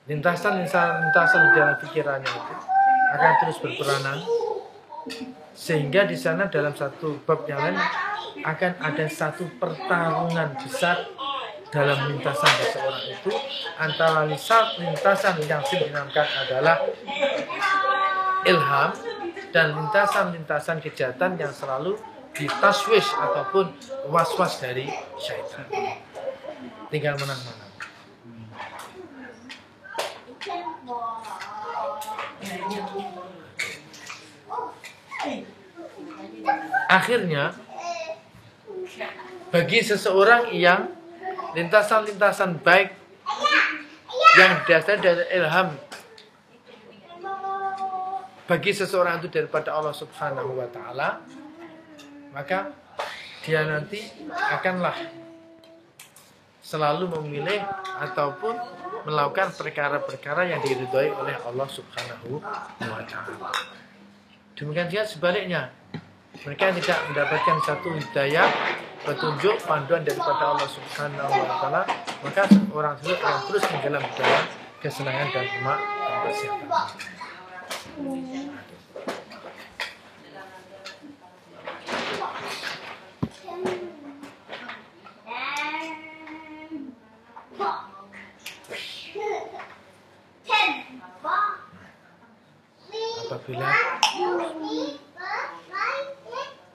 Lintasan di dalam pikirannya itu akan terus berperanan, sehingga di sana dalam satu bab yang lain akan ada satu pertarungan besar dalam lintasan seseorang itu antara lintasan yang dinamakan adalah ilham dan lintasan-lintasan kejahatan yang selalu ditaswish ataupun was-was dari syaitan. Tinggal menang-menang. Akhirnya bagi seseorang yang lintasan-lintasan baik yang dasar dari ilham bagi seseorang itu daripada Allah Subhanahu wa taala, maka dia nanti akanlah selalu memilih ataupun melakukan perkara-perkara yang diridhoi oleh Allah Subhanahu wa taala. Demikian juga sebaliknya, mereka tidak mendapatkan satu hidayah, petunjuk, panduan daripada Allah Subhanahu wa taala, maka orang tersebut akan terus tenggelam dalam kesenangan dan kemaksiatan.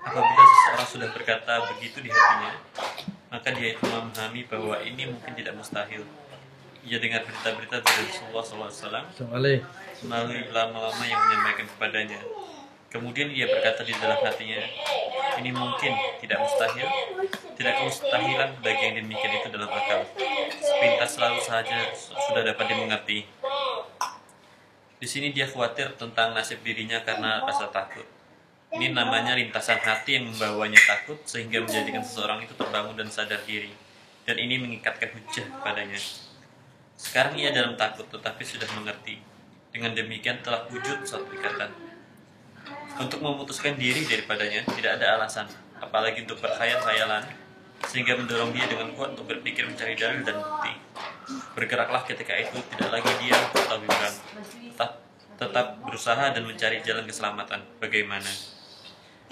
Apabila seseorang sudah berkata begitu di hatinya, maka dia itu memahami bahwa ini mungkin tidak mustahil. Ia dengar berita-berita dari Rasulullah SAW melalui lama-lama yang menyampaikan kepadanya. Kemudian ia berkata di dalam hatinya, ini mungkin tidak mustahil. Tidak kemustahilan bagi yang demikian itu dalam akal. Sepintas selalu saja sudah dapat dimengerti. Di sini dia khawatir tentang nasib dirinya karena rasa takut. Ini namanya lintasan hati yang membawanya takut sehingga menjadikan seseorang itu terbangun dan sadar diri. Dan ini mengikatkan hujah kepadanya. Sekarang ia dalam takut tetapi sudah mengerti. Dengan demikian telah wujud suatu ikatan. Untuk memutuskan diri daripadanya tidak ada alasan, apalagi untuk berkhayal-khayalan, sehingga mendorong dia dengan kuat untuk berpikir mencari dalil dan bukti. Bergeraklah ketika itu tidak lagi diam atau bimbang, tetap berusaha dan mencari jalan keselamatan. Bagaimana?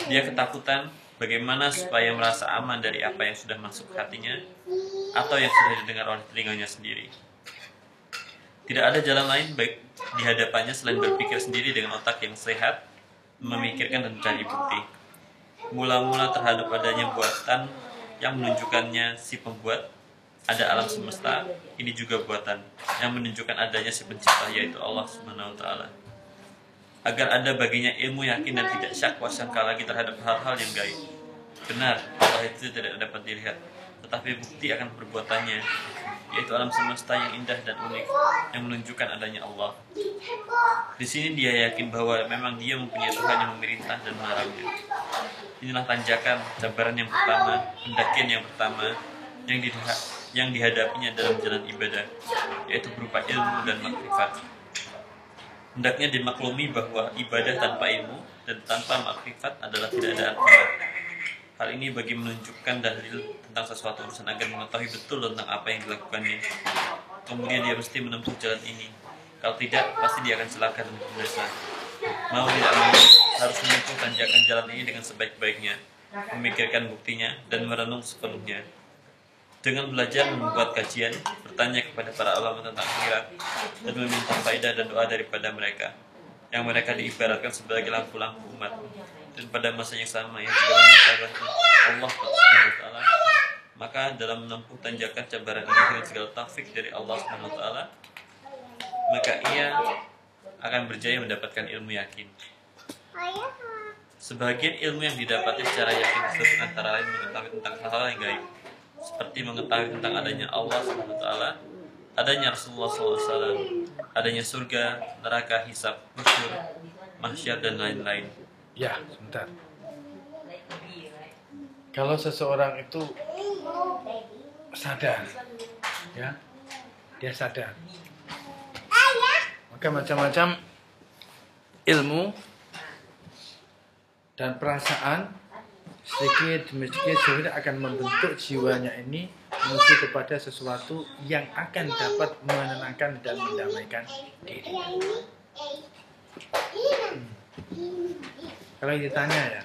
Dia ketakutan bagaimana supaya merasa aman dari apa yang sudah masuk hatinya atau yang sudah didengar oleh telinganya sendiri. Tidak ada jalan lain baik di hadapannya selain berpikir sendiri dengan otak yang sehat, memikirkan dan mencari bukti. Mula-mula terhadap adanya buatan yang menunjukkannya si pembuat, ada alam semesta, ini juga buatan yang menunjukkan adanya si pencipta, yaitu Allah Subhanahu wa taala. Agar ada baginya ilmu yakin dan tidak syak wasangka lagi terhadap hal-hal yang gaib. Benar, Allah itu tidak dapat dilihat, tetapi bukti akan perbuatannya, yaitu alam semesta yang indah dan unik yang menunjukkan adanya Allah. Di sini dia yakin bahwa memang dia mempunyai Tuhan yang memerintah dan melarangnya. Inilah tanjakan, cabaran yang pertama, pendakian yang pertama yang dihadapinya dalam jalan ibadah, yaitu berupa ilmu dan makrifat. Hendaknya dimaklumi bahwa ibadah tanpa ilmu dan tanpa makrifat adalah tidak ada artinya. Hal ini bagi menunjukkan dalil tentang sesuatu urusan agar mengetahui betul tentang apa yang dilakukannya. Kemudian dia mesti menempuh jalan ini. Kalau tidak, pasti dia akan celaka dan binasa. Mau tidak mau, harus menempuh tanjakan jalan ini dengan sebaik-baiknya, memikirkan buktinya dan merenung sepenuhnya. Dengan belajar membuat kajian, bertanya kepada para ulama tentang akhirat, dan meminta faedah dan doa daripada mereka, yang mereka diibaratkan sebagai lampu-lampu umat. Dan pada masa yang sama yang juga mengatakan Allah Subhanahu wa taala, Maka dalam menempuh tanjakan cabaran ini dengan segala taufik dari Allah SWT, maka ia akan berjaya mendapatkan ilmu yakin. Sebagian ilmu yang didapati secara yakin tersebut antara lain mengetahui tentang hal-hal yang gaib, seperti mengetahui tentang adanya Allah SWT, adanya Rasulullah SAW, adanya surga, neraka, hisab, nusyur, mahsyar, dan lain-lain. Ya, sebentar. Kalau seseorang itu sadar, ya, dia sadar, maka macam-macam ilmu dan perasaan sedikit demi sedikit sebenarnya akan membentuk jiwanya ini menuju kepada sesuatu yang akan dapat menenangkan dan mendamaikan diri. Kalau ditanya ya,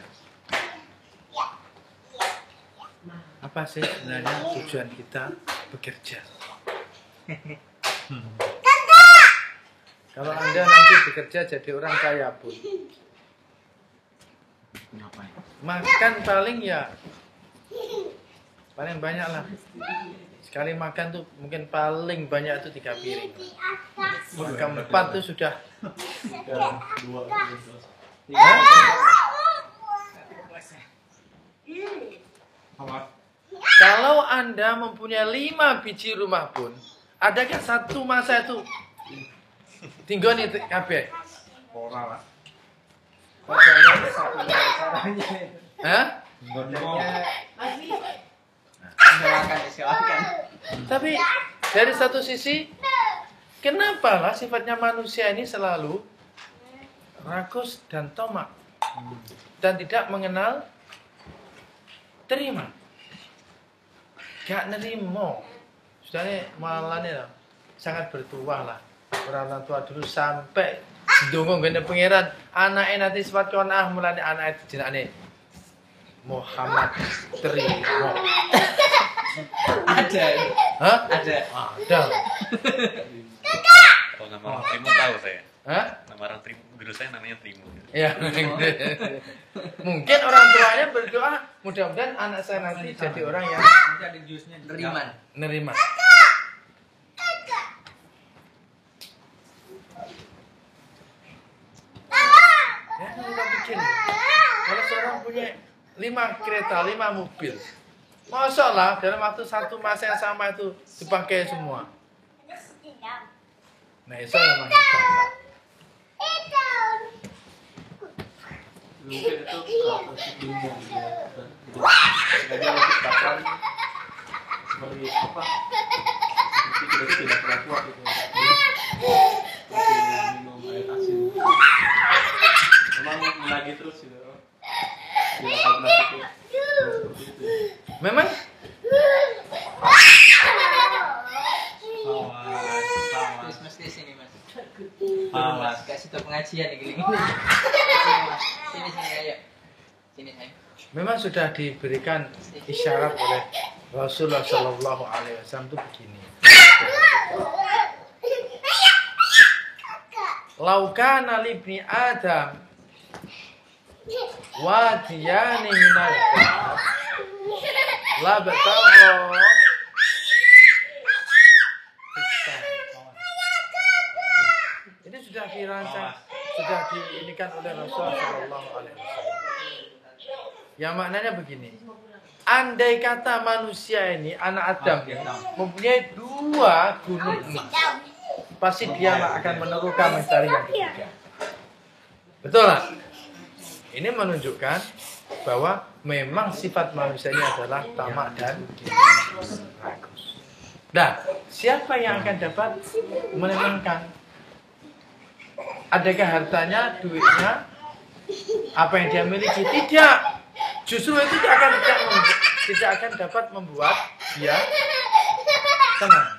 apa sih sebenarnya tujuan kita bekerja? Kalau Anda nanti bekerja jadi orang kaya pun, makan paling ya paling banyak lah. Sekali makan tuh mungkin paling banyak tuh 3 piring. Keempat tuh sudah. Kalau Anda mempunyai 5 biji rumah pun, adakah satu masa itu tinggal nih kabeh? Ora lah. Hah? Silakan. Tapi dari satu sisi, kenapa lah sifatnya manusia ini selalu rakus dan tomak dan tidak mengenal terima, gak nerimo. Sudahnya malah nih sangat bertuah lah orang tua dulu sampai ndonga ngene pangeran anake nanti sifat konah mulane anake jenenge Muhammad Trimo. Ada. Hah? Ada. Ada. Kalau nama orang Trimo tahu saya. Hah? Nama orang Trimo, guru saya namanya Trimo. Ya. Mungkin orang tuanya berdoa mudah-mudahan anak saya nanti jadi orang yang nerima. Ya, kita bikin. Kalau seorang punya 5 kereta, 5 mobil, masa lah dalam waktu satu masa yang sama itu dipakai semua. Nah, itu memang Mungkin itu karakteristik dunia gitu ya. Jadi dia menciptakan seperti apa? Seperti kita itu tidak pernah kuat gitu. Jadi minum air asin. Memang menagih terus gitu. Tidak akan pernah cukup. Seperti itu. memang Mas mesti sini mas. Awas. Kasih tau pengajian nih gini. Sini ayo. Sini ayo. memang sudah diberikan isyarat oleh Rasulullah Shallallahu Alaihi Wasallam itu begini. Laukana libni Adam wadiyani minal dhahab la batagha ini sudah dirancang, sudah diinikan oleh Rasulullah Shallallahu Alaihi Wasallam. Yang maknanya begini, andai kata manusia ini anak Adam mempunyai 2 gunung emas, pasti dia akan menerukan mencari yang ketiga. Betul lah. Ini menunjukkan bahwa memang sifat manusia ini adalah tamak dan rakus. Nah, siapa yang akan dapat menenangkan? Adakah hartanya, duitnya, apa yang dia miliki? Tidak. Justru itu tidak akan dapat membuat dia tenang.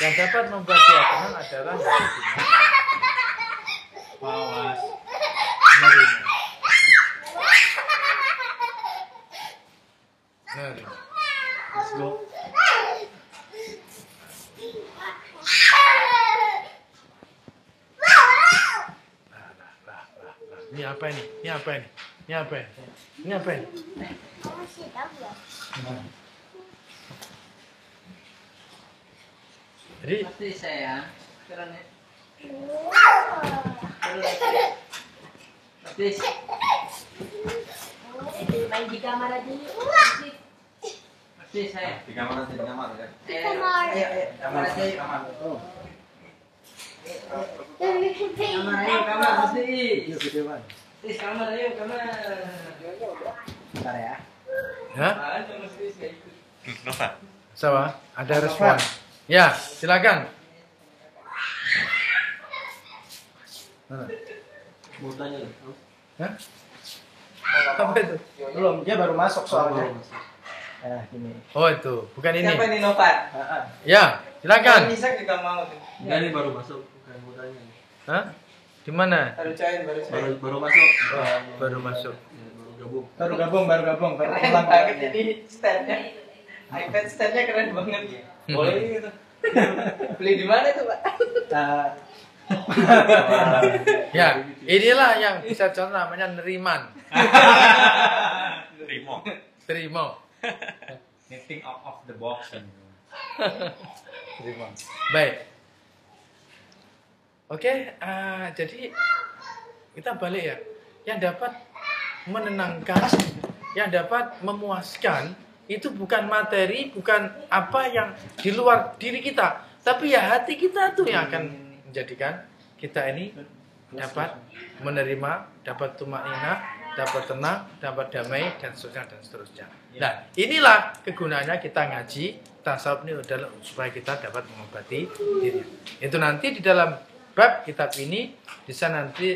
Yang dapat membuat dia tenang adalah Awas. nerima. Nerima. Let's go. Ini apa ini? Ini apa ini? Ini apa ini? Ini apa ini? Jadi Pasti saya. Keren ya. Pasti. Main di kamar aja nih. Pasti saya. Di kamar aja, di kamar ya. Ayo, kamar aja yuk. Kamar. Oh. Kamar ayo, kamar pasti. Yuk videoan. Pasti kamar ayo, kamar. Bentar ya. ya, Nova. Sawa, ada respon. Ya, silakan. Mana? Mau tanya deh. Hah? Apa itu? Belum, dia baru masuk soalnya. Nah, gini. Oh itu, bukan ini. Siapa ini Novan? Ya, silakan. Bisa juga mau. Enggak, ini baru masuk, bukan mau tanya. Hah? Di mana? Baru join, baru join. Baru masuk. Baru masuk. Ya, baru gabung. Baru gabung, baru Keren pulang. banget ini stand-nya. iPad stand-nya keren banget. Boleh gitu. Beli di mana tuh, Pak? Ya, inilah yang bisa contoh namanya neriman. Rimo. Terima. Think out of the box. Terima. Baik. Oke, jadi kita balik ya. Yang dapat menenangkan, yang dapat memuaskan itu bukan materi, bukan apa yang di luar diri kita, tapi ya hati kita tuh yang akan menjadikan kita ini dapat menerima, dapat tumaninah, dapat tenang, dapat damai, dan seterusnya dan seterusnya. Nah, inilah kegunaannya kita ngaji tasawuf ini adalah supaya kita dapat mengobati diri. Itu nanti di dalam bab kitab ini di sana nanti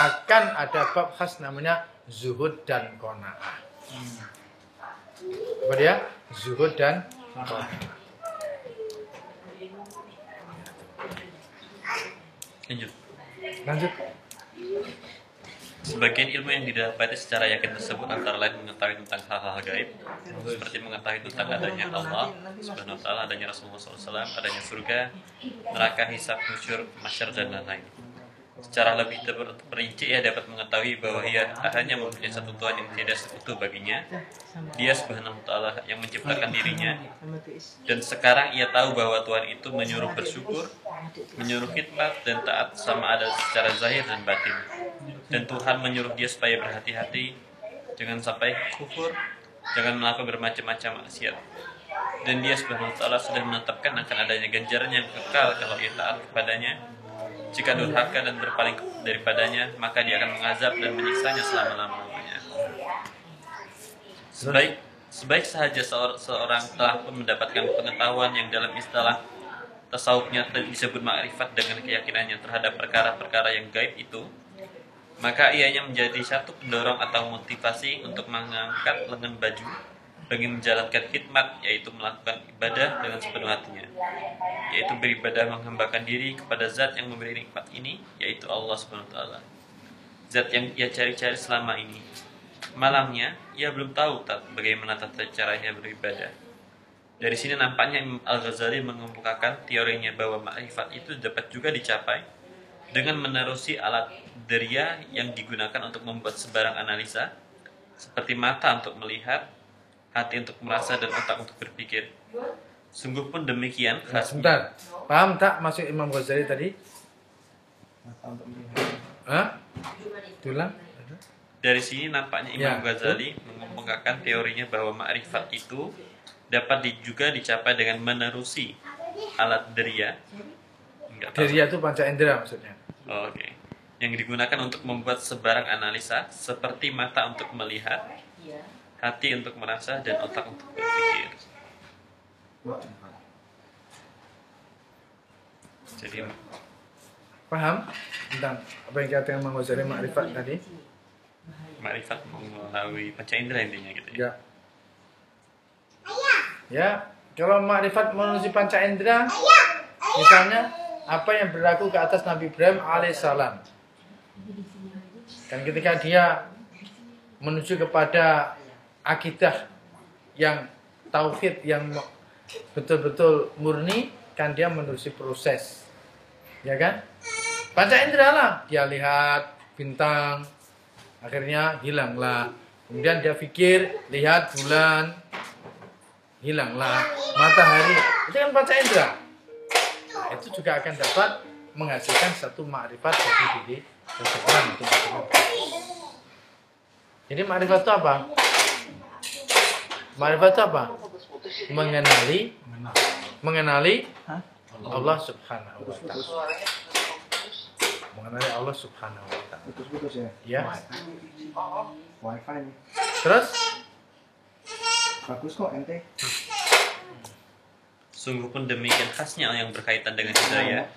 akan ada bab khas namanya zuhud dan qanaah. Apa dia? Zuhud dan qanaah. Lanjut. Sebagian ilmu yang didapati secara yakin tersebut antara lain mengetahui tentang hal-hal gaib, seperti mengetahui tentang adanya Allah Subhanahu wa taala, adanya Rasulullah SAW, adanya surga, neraka, hisab, nusyur, masyar, dan lain-lain. Secara lebih terperinci, ia dapat mengetahui bahwa ia hanya mempunyai satu Tuhan yang tidak sekutu baginya, Dia Subhanahu wa taala yang menciptakan dirinya, dan sekarang ia tahu bahwa Tuhan itu menyuruh bersyukur, menyuruh khidmat dan taat sama ada secara zahir dan batin. Dan Tuhan menyuruh dia supaya berhati-hati, jangan sampai kufur, jangan melakukan bermacam-macam maksiat. Dan Dia Subhanahu wa taala sudah menetapkan akan adanya ganjaran yang kekal kalau ia taat kepadanya. Jika durhaka dan berpaling daripadanya, maka Dia akan mengazab dan menyiksanya selama-lamanya. Sebaik sahaja seorang telah mendapatkan pengetahuan yang dalam istilah tasawufnya disebut ma'rifat dengan keyakinannya terhadap perkara-perkara yang gaib itu, maka ianya menjadi satu pendorong atau motivasi untuk mengangkat lengan baju bagi menjalankan khidmat, yaitu melakukan ibadah dengan sepenuh hatinya, yaitu beribadah menghambakan diri kepada zat yang memberi nikmat ini, yaitu Allah Subhanahu wa taala, zat yang ia cari-cari selama ini. Malamnya ia belum tahu bagaimana tata caranya beribadah. Dari sini nampaknya Imam Al-Ghazali mengemukakan teorinya bahwa ma'rifat itu dapat juga dicapai dengan menerusi alat deria yang digunakan untuk membuat sebarang analisa, seperti mata untuk melihat, hati untuk merasa, dan otak untuk berpikir. Sungguh pun demikian Sebentar, paham tak maksud Imam Ghazali tadi? Hah? Tulang? Dari sini nampaknya Imam Ya, Ghazali mengemukakan teorinya bahwa ma'rifat itu dapat juga dicapai dengan menerusi alat deria. Enggak tahu. Deria itu panca indera maksudnya. Oh, oke. Yang digunakan untuk membuat sebarang analisa, seperti mata untuk melihat, hati untuk merasa, dan otak untuk berpikir. Jadi Paham tentang apa yang dikatakan Imam Ghazali ma'rifat tadi? ma'rifat melalui panca indera intinya gitu ya. Ya, kalau ma'rifat melalui panca indera, misalnya apa yang berlaku ke atas Nabi Ibrahim alaihissalam. Dan ketika dia menuju kepada akidah yang tauhid yang betul-betul murni, kan dia menerusi proses, ya kan? Panca indera lah, dia lihat bintang, akhirnya hilanglah. Kemudian dia pikir, lihat bulan, hilanglah matahari. Itu kan panca indera. Nah, itu juga akan dapat menghasilkan satu makrifat bagi diri seseorang itu. Jadi makrifat itu apa? Makrifat itu apa? Mengenali Allah Subhanahu wa taala. Mengenali Allah Subhanahu wa taala. Putus-putus ya. Ya. Wifi nih. Terus Bagus kok ente. Sungguh pun demikian khasnya yang berkaitan dengan hidayah,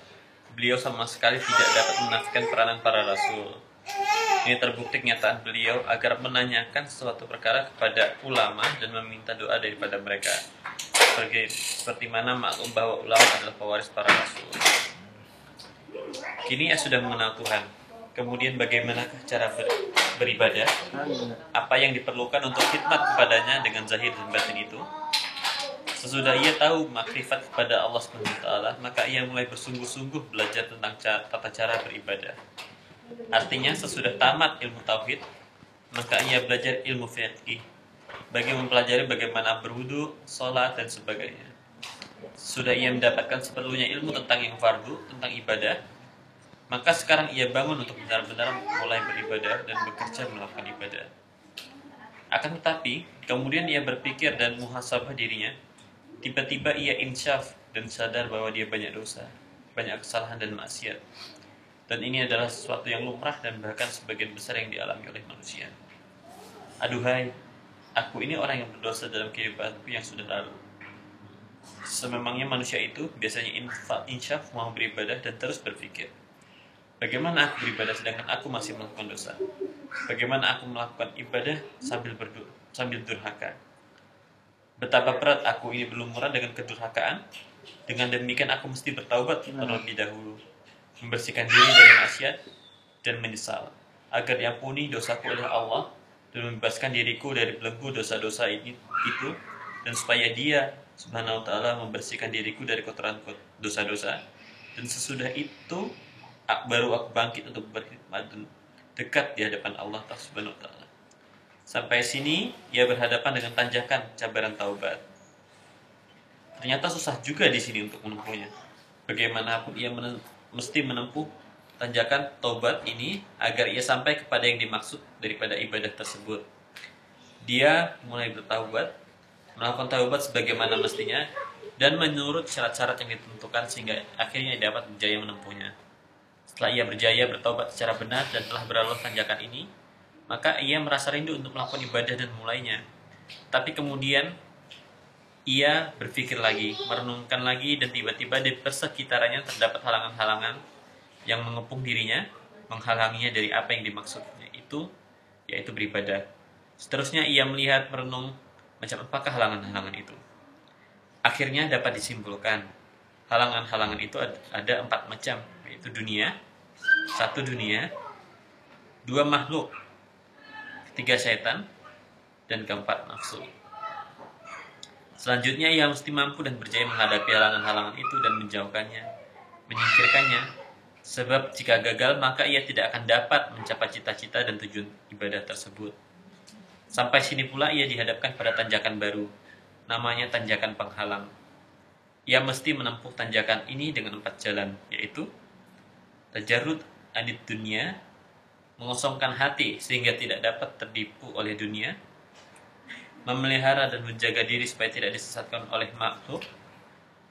beliau sama sekali tidak dapat menafikan peranan para rasul. Ini terbukti kenyataan beliau agar menanyakan suatu perkara kepada ulama dan meminta doa daripada mereka. Seperti mana maklum bahwa ulama adalah pewaris para rasul. Kini ia sudah mengenal Tuhan. Kemudian bagaimanakah cara beribadah? Apa yang diperlukan untuk khidmat kepadanya dengan zahir dan batin itu? Sesudah ia tahu makrifat kepada Allah SWT, maka ia mulai bersungguh-sungguh belajar tentang tata cara beribadah. Artinya sesudah tamat ilmu tauhid, maka ia belajar ilmu fiqih, bagi mempelajari bagaimana berwudu, sholat, dan sebagainya. Sudah ia mendapatkan seperlunya ilmu tentang yang fardu, tentang ibadah, maka sekarang ia bangun untuk benar-benar mulai beribadah dan bekerja melakukan ibadah. Akan tetapi, kemudian ia berpikir dan muhasabah dirinya. Tiba-tiba ia insyaf dan sadar bahwa dia banyak dosa, banyak kesalahan dan maksiat. Dan ini adalah sesuatu yang lumrah dan bahkan sebagian besar yang dialami oleh manusia. Aduhai, aku ini orang yang berdosa dalam kehidupanku yang sudah lalu. Sememangnya manusia itu biasanya insyaf mau beribadah dan terus berpikir, bagaimana aku beribadah sedangkan aku masih melakukan dosa? Bagaimana aku melakukan ibadah sambil durhaka? Betapa berat aku ini belum murah dengan kedurhakaan. Dengan demikian aku mesti bertaubat terlebih dahulu, membersihkan diri dari maksiat dan menyesal, agar diampuni dosaku oleh Allah dan membebaskan diriku dari belenggu dosa-dosa itu, dan supaya Dia Subhanahu wa taala membersihkan diriku dari kotoran dosa-dosa. Dan sesudah itu baru aku bangkit untuk berkhidmat dan dekat di hadapan Allah Subhanahu wa taala. Sampai sini ia berhadapan dengan tanjakan cabaran taubat. Ternyata susah juga di sini untuk menempuhnya. Bagaimanapun ia mesti menempuh tanjakan taubat ini agar ia sampai kepada yang dimaksud daripada ibadah tersebut. Dia mulai bertaubat, melakukan taubat sebagaimana mestinya dan menurut syarat-syarat yang ditentukan sehingga akhirnya ia dapat berjaya menempuhnya. Setelah ia berjaya bertaubat secara benar dan telah berlalu tanjakan ini, maka ia merasa rindu untuk melakukan ibadah dan mulainya. Tapi kemudian ia berpikir lagi, merenungkan lagi, dan tiba-tiba di persekitarannya terdapat halangan-halangan yang mengepung dirinya, menghalanginya dari apa yang dimaksudnya itu, yaitu beribadah. Seterusnya ia melihat, merenung, macam apakah halangan-halangan itu. Akhirnya dapat disimpulkan, halangan-halangan itu ada 4 macam, yaitu dunia, 1 dunia, 2 makhluk, 3 setan, dan 4 nafsu. Selanjutnya ia mesti mampu dan berjaya menghadapi halangan-halangan itu dan menjauhkannya, menyingkirkannya. Sebab jika gagal maka ia tidak akan dapat mencapai cita-cita dan tujuan ibadah tersebut. Sampai sini pula ia dihadapkan pada tanjakan baru, namanya tanjakan penghalang. Ia mesti menempuh tanjakan ini dengan 4 jalan, yaitu tajarrud anid dunia, mengosongkan hati sehingga tidak dapat tertipu oleh dunia, memelihara dan menjaga diri supaya tidak disesatkan oleh makhluk,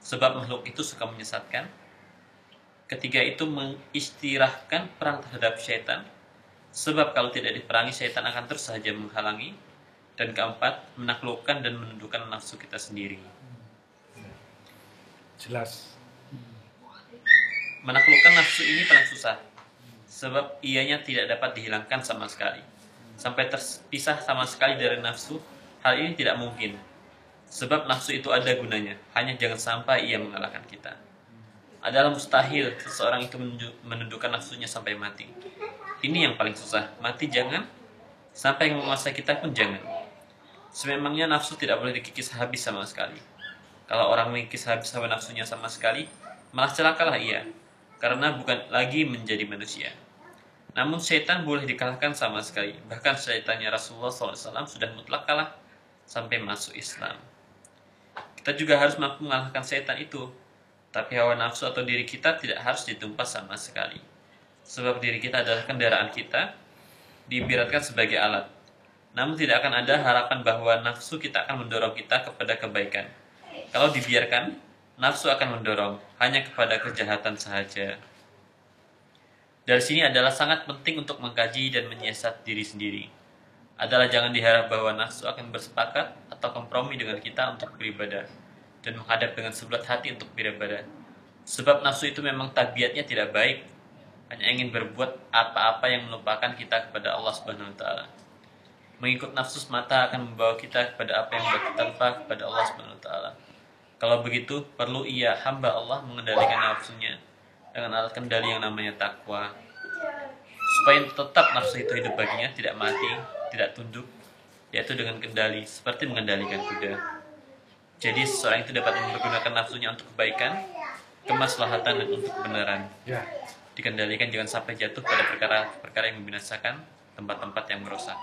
sebab makhluk itu suka menyesatkan. Ketiga itu mengistirahkan perang terhadap syaitan, sebab kalau tidak diperangi syaitan akan terus saja menghalangi. Dan keempat, menaklukkan dan menundukkan nafsu kita sendiri. Jelas. Menaklukkan nafsu ini paling susah, sebab ianya tidak dapat dihilangkan sama sekali. Sampai terpisah sama sekali dari nafsu, hal ini tidak mungkin. Sebab nafsu itu ada gunanya, hanya jangan sampai ia mengalahkan kita. Adalah mustahil seseorang itu menundukkan nafsunya sampai mati. Ini yang paling susah, mati jangan, sampai menguasai kita pun jangan. Sememangnya nafsu tidak boleh dikikis habis sama sekali. Kalau orang mengikis habis hawa nafsunya sama sekali, malah celakalah ia, karena bukan lagi menjadi manusia. Namun syaitan boleh dikalahkan sama sekali. Bahkan syaitannya Rasulullah SAW sudah mutlak kalah sampai masuk Islam. Kita juga harus mampu mengalahkan setan itu. Tapi hawa nafsu atau diri kita tidak harus ditumpas sama sekali. Sebab diri kita adalah kendaraan kita, diibaratkan sebagai alat. Namun tidak akan ada harapan bahwa nafsu kita akan mendorong kita kepada kebaikan. Kalau dibiarkan, nafsu akan mendorong hanya kepada kejahatan sahaja. Dari sini adalah sangat penting untuk mengkaji dan menyiasat diri sendiri. Adalah jangan diharap bahwa nafsu akan bersepakat atau kompromi dengan kita untuk beribadah dan menghadap dengan sebelah hati untuk beribadah. Sebab nafsu itu memang tabiatnya tidak baik, hanya ingin berbuat apa-apa yang melupakan kita kepada Allah Subhanahu wa taala. Mengikut nafsu semata akan membawa kita kepada apa yang membuat kita lupa kepada Allah Subhanahu wa taala. Kalau begitu, perlu ia hamba Allah mengendalikan nafsunya dengan alat kendali yang namanya takwa, supaya tetap nafsu itu hidup baginya, tidak mati, tidak tunduk, yaitu dengan kendali seperti mengendalikan kuda. Jadi seseorang itu dapat mempergunakan nafsunya untuk kebaikan, kemaslahatan dan untuk kebenaran. Ya. Dikendalikan jangan sampai jatuh pada perkara-perkara yang membinasakan, tempat-tempat yang merusak.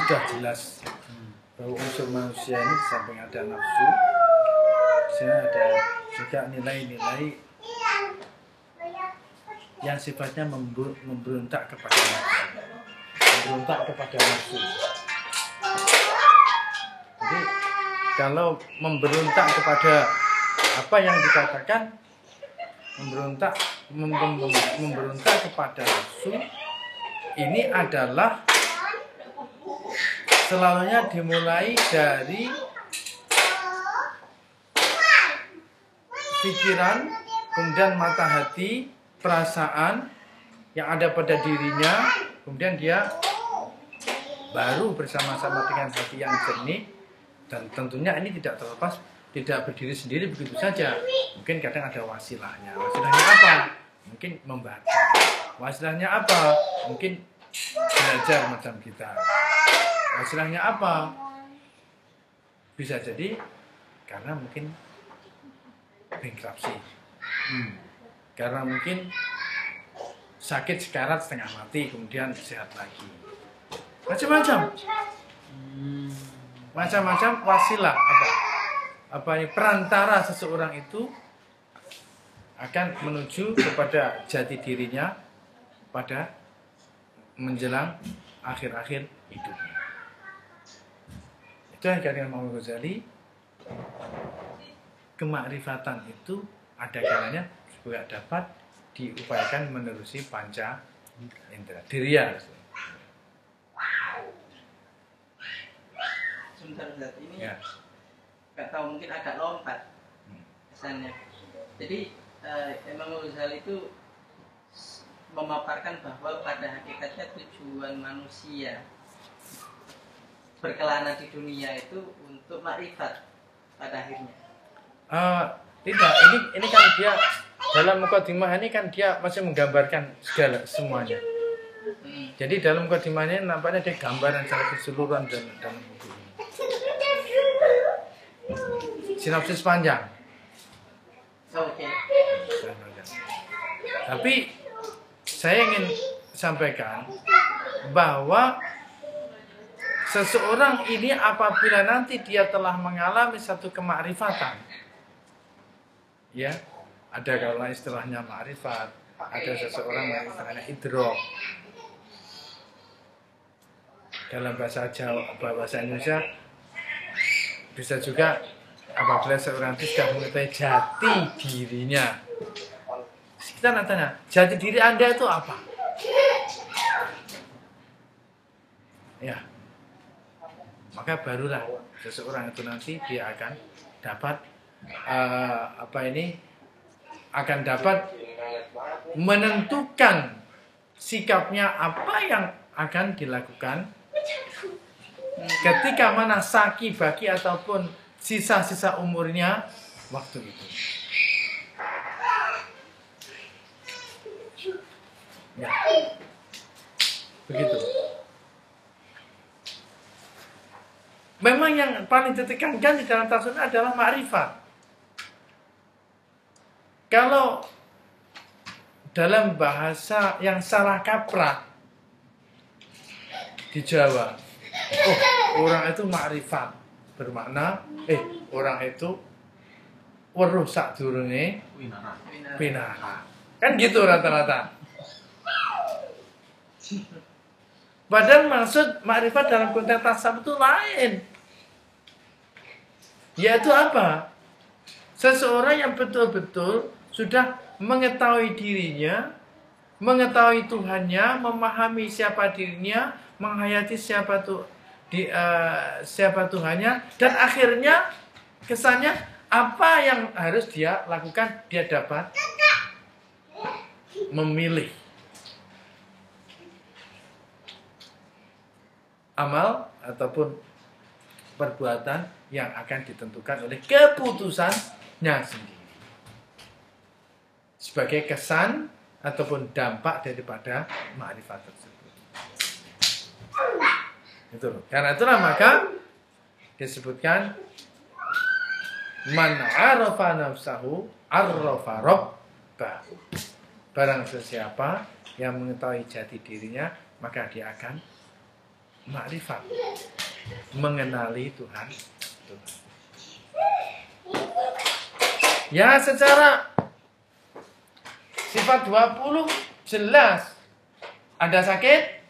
Sudah jelas bahwa unsur manusia ini di samping ada nafsu, ada juga nilai-nilai yang sifatnya memberontak kepada nafsu. Memberontak kepada nafsu. Jadi kalau memberontak kepada apa yang dikatakan memberontak kepada nafsu, ini adalah selalunya dimulai dari pikiran, kemudian mata hati, perasaan yang ada pada dirinya, kemudian dia baru bersama-sama dengan hati yang jernih. Dan tentunya ini tidak terlepas, tidak berdiri sendiri begitu saja. Mungkin kadang ada wasilahnya. Wasilahnya apa? Mungkin membaca. Wasilahnya apa? Mungkin belajar macam kita. Wasilahnya apa? Bisa jadi karena mungkin bankruptsi. Karena mungkin sakit sekarat setengah mati, kemudian sehat lagi. Macam-macam. Macam-macam wasilah apa ini perantara seseorang itu akan menuju kepada jati dirinya pada menjelang akhir-akhir hidupnya. Itu yang dikatakan Imam Ghazali, kemakrifatan itu ada kalanya juga dapat diupayakan menerusi panca indera. Diriya. Sebentar ini Ya. nggak tahu, mungkin agak lompat kesannya. Jadi Imam Ghazali itu memaparkan bahwa pada hakikatnya tujuan manusia berkelana di dunia itu untuk makrifat pada akhirnya. Tidak, ini kan dia dalam mukadimah ini kan dia masih menggambarkan semuanya. Jadi dalam mukadimahnya nampaknya dia gambaran secara keseluruhan dalam buku ini. Sinopsis panjang. Oke. Tapi saya ingin sampaikan bahwa seseorang ini apabila nanti dia telah mengalami satu kemakrifatan, ya, ada kalau istilahnya makrifat, ada seseorang yang istilahnya idrok. Dalam bahasa Jawa, bahasa Indonesia bisa juga apabila seorang itu sudah mengetahui jati dirinya. Kita tanya, jati diri Anda itu apa? Ya, maka barulah seseorang itu nanti dia akan dapat akan dapat menentukan sikapnya apa yang akan dilakukan ketika mana saki baki ataupun sisa-sisa umurnya waktu itu. Ya, begitu. Memang yang paling ditekankan di dalam tasawuf adalah ma'rifat. Kalau dalam bahasa yang salah kaprah di Jawa, oh orang itu ma'rifat, bermakna orang itu weruh sadurunge Winara. pinara. Kan gitu rata-rata. Padahal maksud makrifat dalam konteks tasawuf itu lain. Yaitu apa? Seseorang yang betul-betul sudah mengetahui dirinya, mengetahui Tuhannya, memahami siapa dirinya, menghayati siapa Tuhannya, dan akhirnya kesannya apa yang harus dia lakukan, dia dapat memilih amal ataupun perbuatan yang akan ditentukan oleh keputusannya sendiri sebagai kesan ataupun dampak daripada ma'rifat tersebut. Itu loh. Karena itulah maka disebutkan man arafa nafsahu arrafa rabbahu. Barang siapa yang mengetahui jati dirinya, maka dia akan makrifat, mengenali Tuhan. Ya, secara sifat 20 jelas. Anda sakit,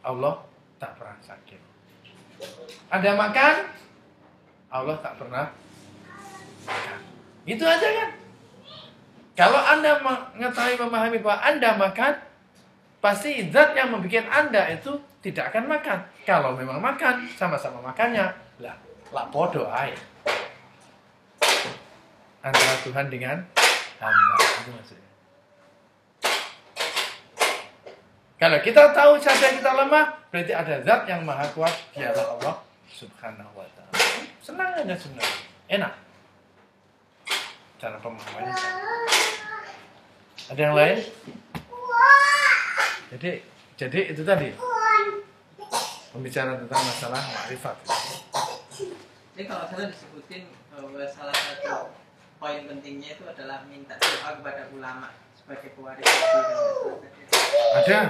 Allah tak pernah sakit. Anda makan, Allah tak pernah makan. Itu aja kan. Kalau Anda mengetahui, memahami bahwa Anda makan, pasti zat yang membuat Anda itu tidak akan makan. Kalau memang makan, sama-sama makannya, lah podo ae. Antara Tuhan dengan hamba. Itu maksudnya. Kalau kita tahu saja kita lemah, berarti ada zat yang maha kuat, dialah Allah Subhanahu wa ta'ala. Senang aja sebenarnya. Enak. Cara pemahamannya. Ada yang lain? Jadi itu tadi. Pembicaraan tentang masalah makrifat. Jadi kalau salah disebutin bahwa salah satu poin pentingnya itu adalah minta doa kepada ulama sebagai pewaris Nabi. Ada.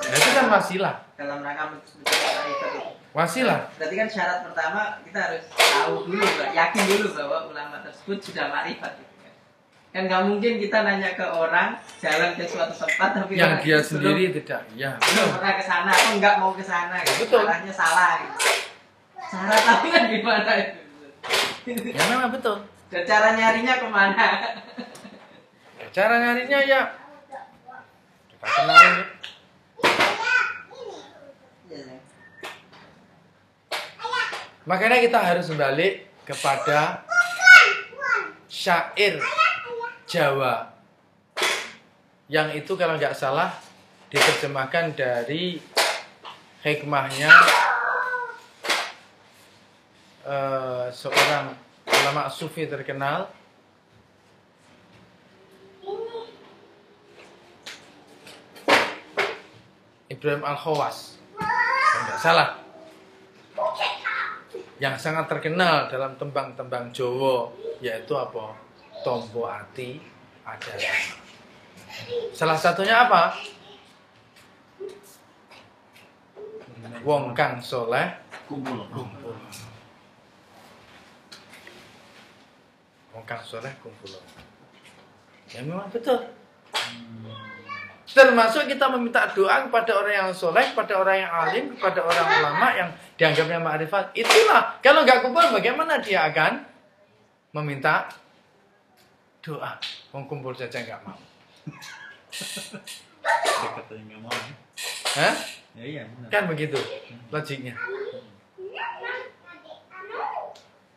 Nah, itu kan wasilah. Dalam rangka mencari itu. Wasilah. Berarti kan syarat pertama kita harus tahu dulu, yakin dulu bahwa ulama tersebut sudah makrifat. Kan nggak mungkin kita nanya ke orang jalan ke suatu tempat tapi yang dia sendiri tidak. Ya. Belum pernah ke sana atau nggak mau ke sana. Gitu. Betul. Arahnya salah. Gitu. Cara tahu kan gimana itu? Ya memang betul. Dan cara nyarinya kemana? Cara nyarinya ya kita kenal. Makanya kita harus balik kepada syair Jawa yang itu kalau nggak salah diterjemahkan dari hikmahnya seorang ulama sufi terkenal Ibrahim Al-Khawas, kalau nggak salah, yang sangat terkenal dalam tembang-tembang Jawa yaitu apa? Tombo ati adalah. Salah satunya apa? Wong kang soleh Kumpul. Wong kang soleh kumpul. Ya memang betul. Termasuk kita meminta doa kepada orang yang soleh, kepada orang yang alim, kepada orang ulama yang dianggapnya ma'rifat. Itulah. Kalau nggak kumpul, bagaimana dia akan meminta doa? Wong kumpul saja nggak mau. Katanya nggak mau. Hah? Ya iya benar. Kan begitu logiknya.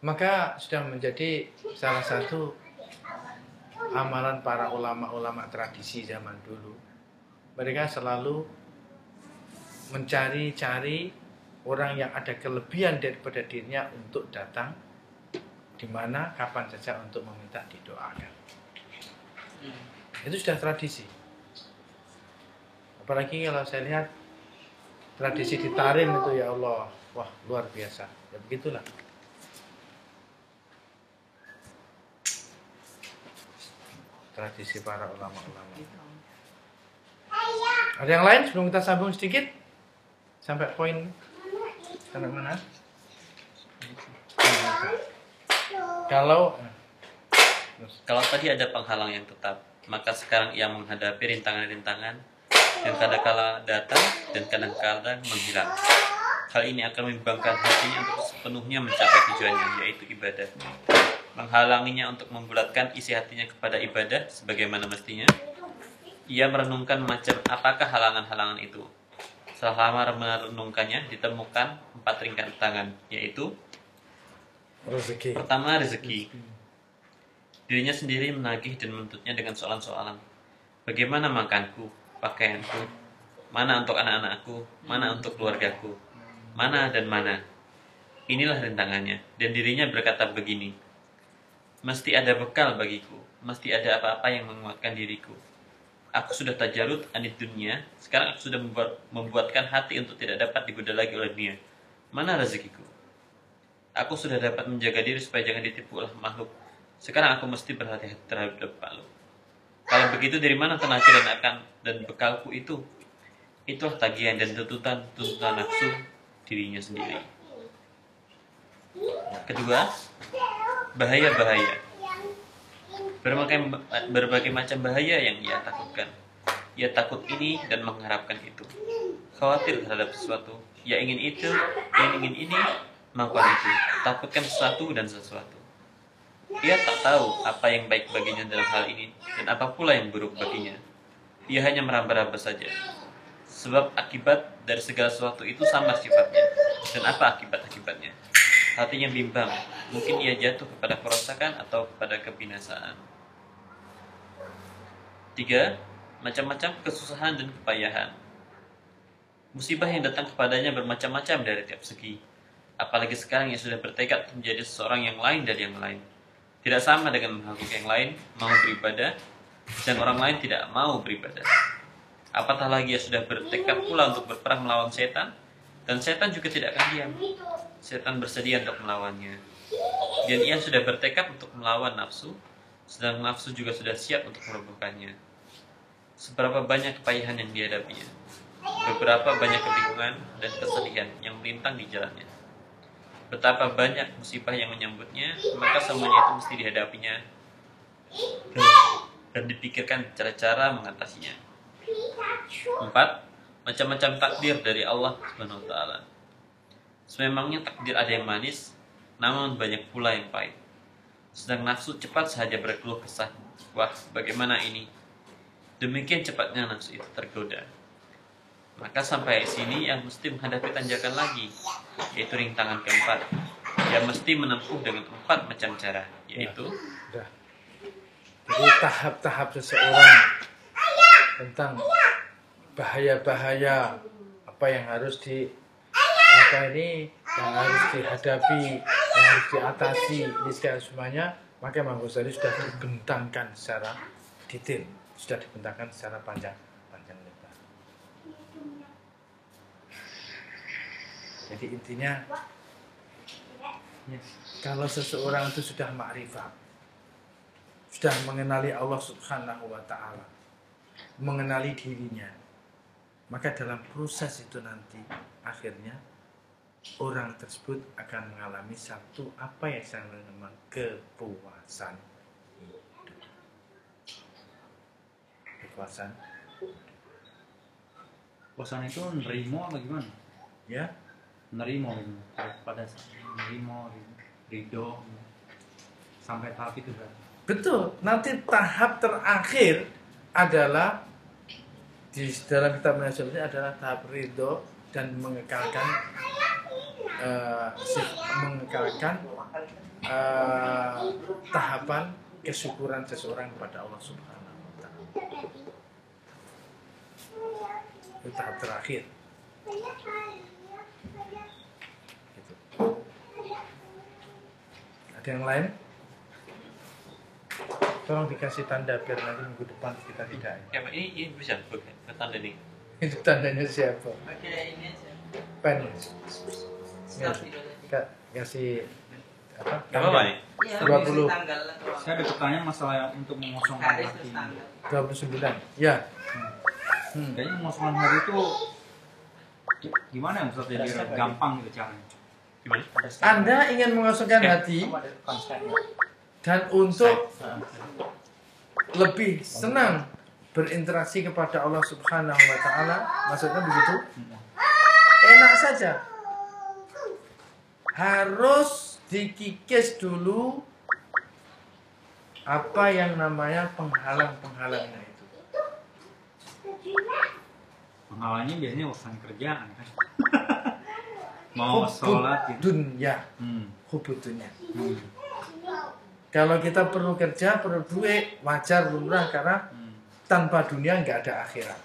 Maka sudah menjadi salah satu amalan para ulama-ulama tradisi zaman dulu. Mereka selalu mencari-cari orang yang ada kelebihan daripada dirinya untuk datang di mana kapan saja untuk meminta didoakan. Itu sudah tradisi. Apalagi kalau saya lihat tradisi di Tarim itu, ya Allah, wah luar biasa. Ya begitulah. Tradisi para ulama-ulama. Ada yang lain sebelum kita sambung sedikit sampai poin sampai mana? Kalau Kalau tadi ada penghalang yang tetap, maka sekarang ia menghadapi rintangan-rintangan yang kadangkala datang dan kadang-kadang menghilang. Hal ini akan membimbangkan hatinya untuk sepenuhnya mencapai tujuannya, yaitu ibadah. Menghalanginya untuk membulatkan isi hatinya kepada ibadah sebagaimana mestinya. Ia merenungkan macam apakah halangan-halangan itu. Selama merenungkannya, ditemukan 4 rintangan, yaitu rezeki. pertama, rezeki. Dirinya sendiri menagih dan menuntutnya dengan soalan-soalan. Bagaimana makanku, pakaianku, mana untuk anak-anakku, mana untuk keluargaku, mana dan mana. Inilah rintangannya. Dan dirinya berkata begini, mesti ada bekal bagiku, mesti ada apa-apa yang menguatkan diriku. Aku sudah tajarut anit dunia, sekarang aku sudah membuatkan hati untuk tidak dapat digoda lagi oleh dunia. Mana rezekiku? Aku sudah dapat menjaga diri supaya jangan ditipu oleh makhluk. Sekarang aku mesti berhati-hati terhadap makhluk. Kalau begitu dari mana tenaga dan bekalku itu? Itulah tagihan dan tuntutan nafsu dirinya sendiri. Kedua, bahaya-bahaya. Berbagai macam bahaya yang ia takutkan. Ia takut ini dan mengharapkan itu. Khawatir terhadap sesuatu. Ia ingin itu, ia ingin ini, melakukan itu. Takutkan sesuatu dan sesuatu. Ia tak tahu apa yang baik baginya dalam hal ini dan apa pula yang buruk baginya. Ia hanya meraba-raba saja. Sebab akibat dari segala sesuatu itu sama sifatnya. Dan apa akibat-akibatnya? Hatinya bimbang. Mungkin ia jatuh kepada kerosakan atau kepada kebinasaan. 3. Macam-macam kesusahan dan kepayahan. Musibah yang datang kepadanya bermacam-macam dari tiap segi. Apalagi sekarang ia sudah bertekad menjadi seseorang yang lain dari yang lain. Tidak sama dengan makhluk yang lain mau beribadah dan orang lain tidak mau beribadah. Apatah lagi ia sudah bertekad pula untuk berperang melawan setan, dan setan juga tidak akan diam. Setan bersedia untuk melawannya. Dan ia sudah bertekad untuk melawan nafsu, sedang nafsu juga sudah siap untuk merobohkannya. Seberapa banyak kepayahan yang dihadapinya. Beberapa banyak kebingungan dan kesedihan yang melintang di jalannya. Betapa banyak musibah yang menyambutnya, maka semuanya itu mesti dihadapinya dan dipikirkan cara-cara mengatasinya. 4. Macam-macam takdir dari Allah Subhanahu wa taala. Sememangnya takdir ada yang manis, namun banyak pula yang pahit. Sedang nafsu cepat saja berkeluh kesah. Wah, bagaimana ini? Demikian cepatnya nafsu itu tergoda. Maka sampai sini yang mesti menghadapi tanjakan lagi, yaitu rintangan keempat. Yang mesti menempuh dengan 4 macam cara, yaitu Jadi tahap-tahap seseorang tentang bahaya-bahaya apa yang harus yang harus dihadapi, yang harus diatasi, ini semuanya, maka Imam Ghazali sudah dibentangkan secara detail, sudah dibentangkan secara panjang lebar. Jadi intinya, kalau seseorang itu sudah ma'rifat, sudah mengenali Allah Subhanahu wa ta'ala, mengenali dirinya, maka dalam proses itu nanti akhirnya orang tersebut akan mengalami satu apa yang saya namanya kepuasan. Kepuasan. Puasan itu nerimo apa gimana? Ya, Nerimo pada nerimo, ridho sampai tahap itu kan? betul. Nanti tahap terakhir adalah di dalam kitab Manhajul ini adalah tahap ridho dan mengekalkan tahapan kesyukuran seseorang kepada Allah Subhanahu wa ta'ala. Itu tahap terakhir. Gitu. Ada yang lain? Tolong dikasih tanda biar nanti minggu depan kita tidak. ya, ini bisa bukan tanda nih. Itu tandanya siapa? Oke, ini aja. Pen. Start video tadi. Kasih apa? Gak apa-apa nih. Iya, 20. tulis tanggal atau Saya ada pertanyaan masalah untuk mengosongkan hari terus hati. tanggal. 29. Ya. Kayaknya mengosongkan hati itu gimana ya Ustaz? Jadi gampang gitu caranya. Gimana? Anda ingin mengosongkan hati dan untuk lebih senang berinteraksi kepada Allah Subhanahu wa taala, maksudnya begitu? Enak saja. Harus dikikis dulu apa yang namanya penghalang-penghalangnya itu. Penghalangnya biasanya urusan kerjaan kan. Mau sholat gitu. Dunia, hubud dunia. Kalau kita perlu kerja, perlu duit, wajar lumrah karena tanpa dunia nggak ada akhirat.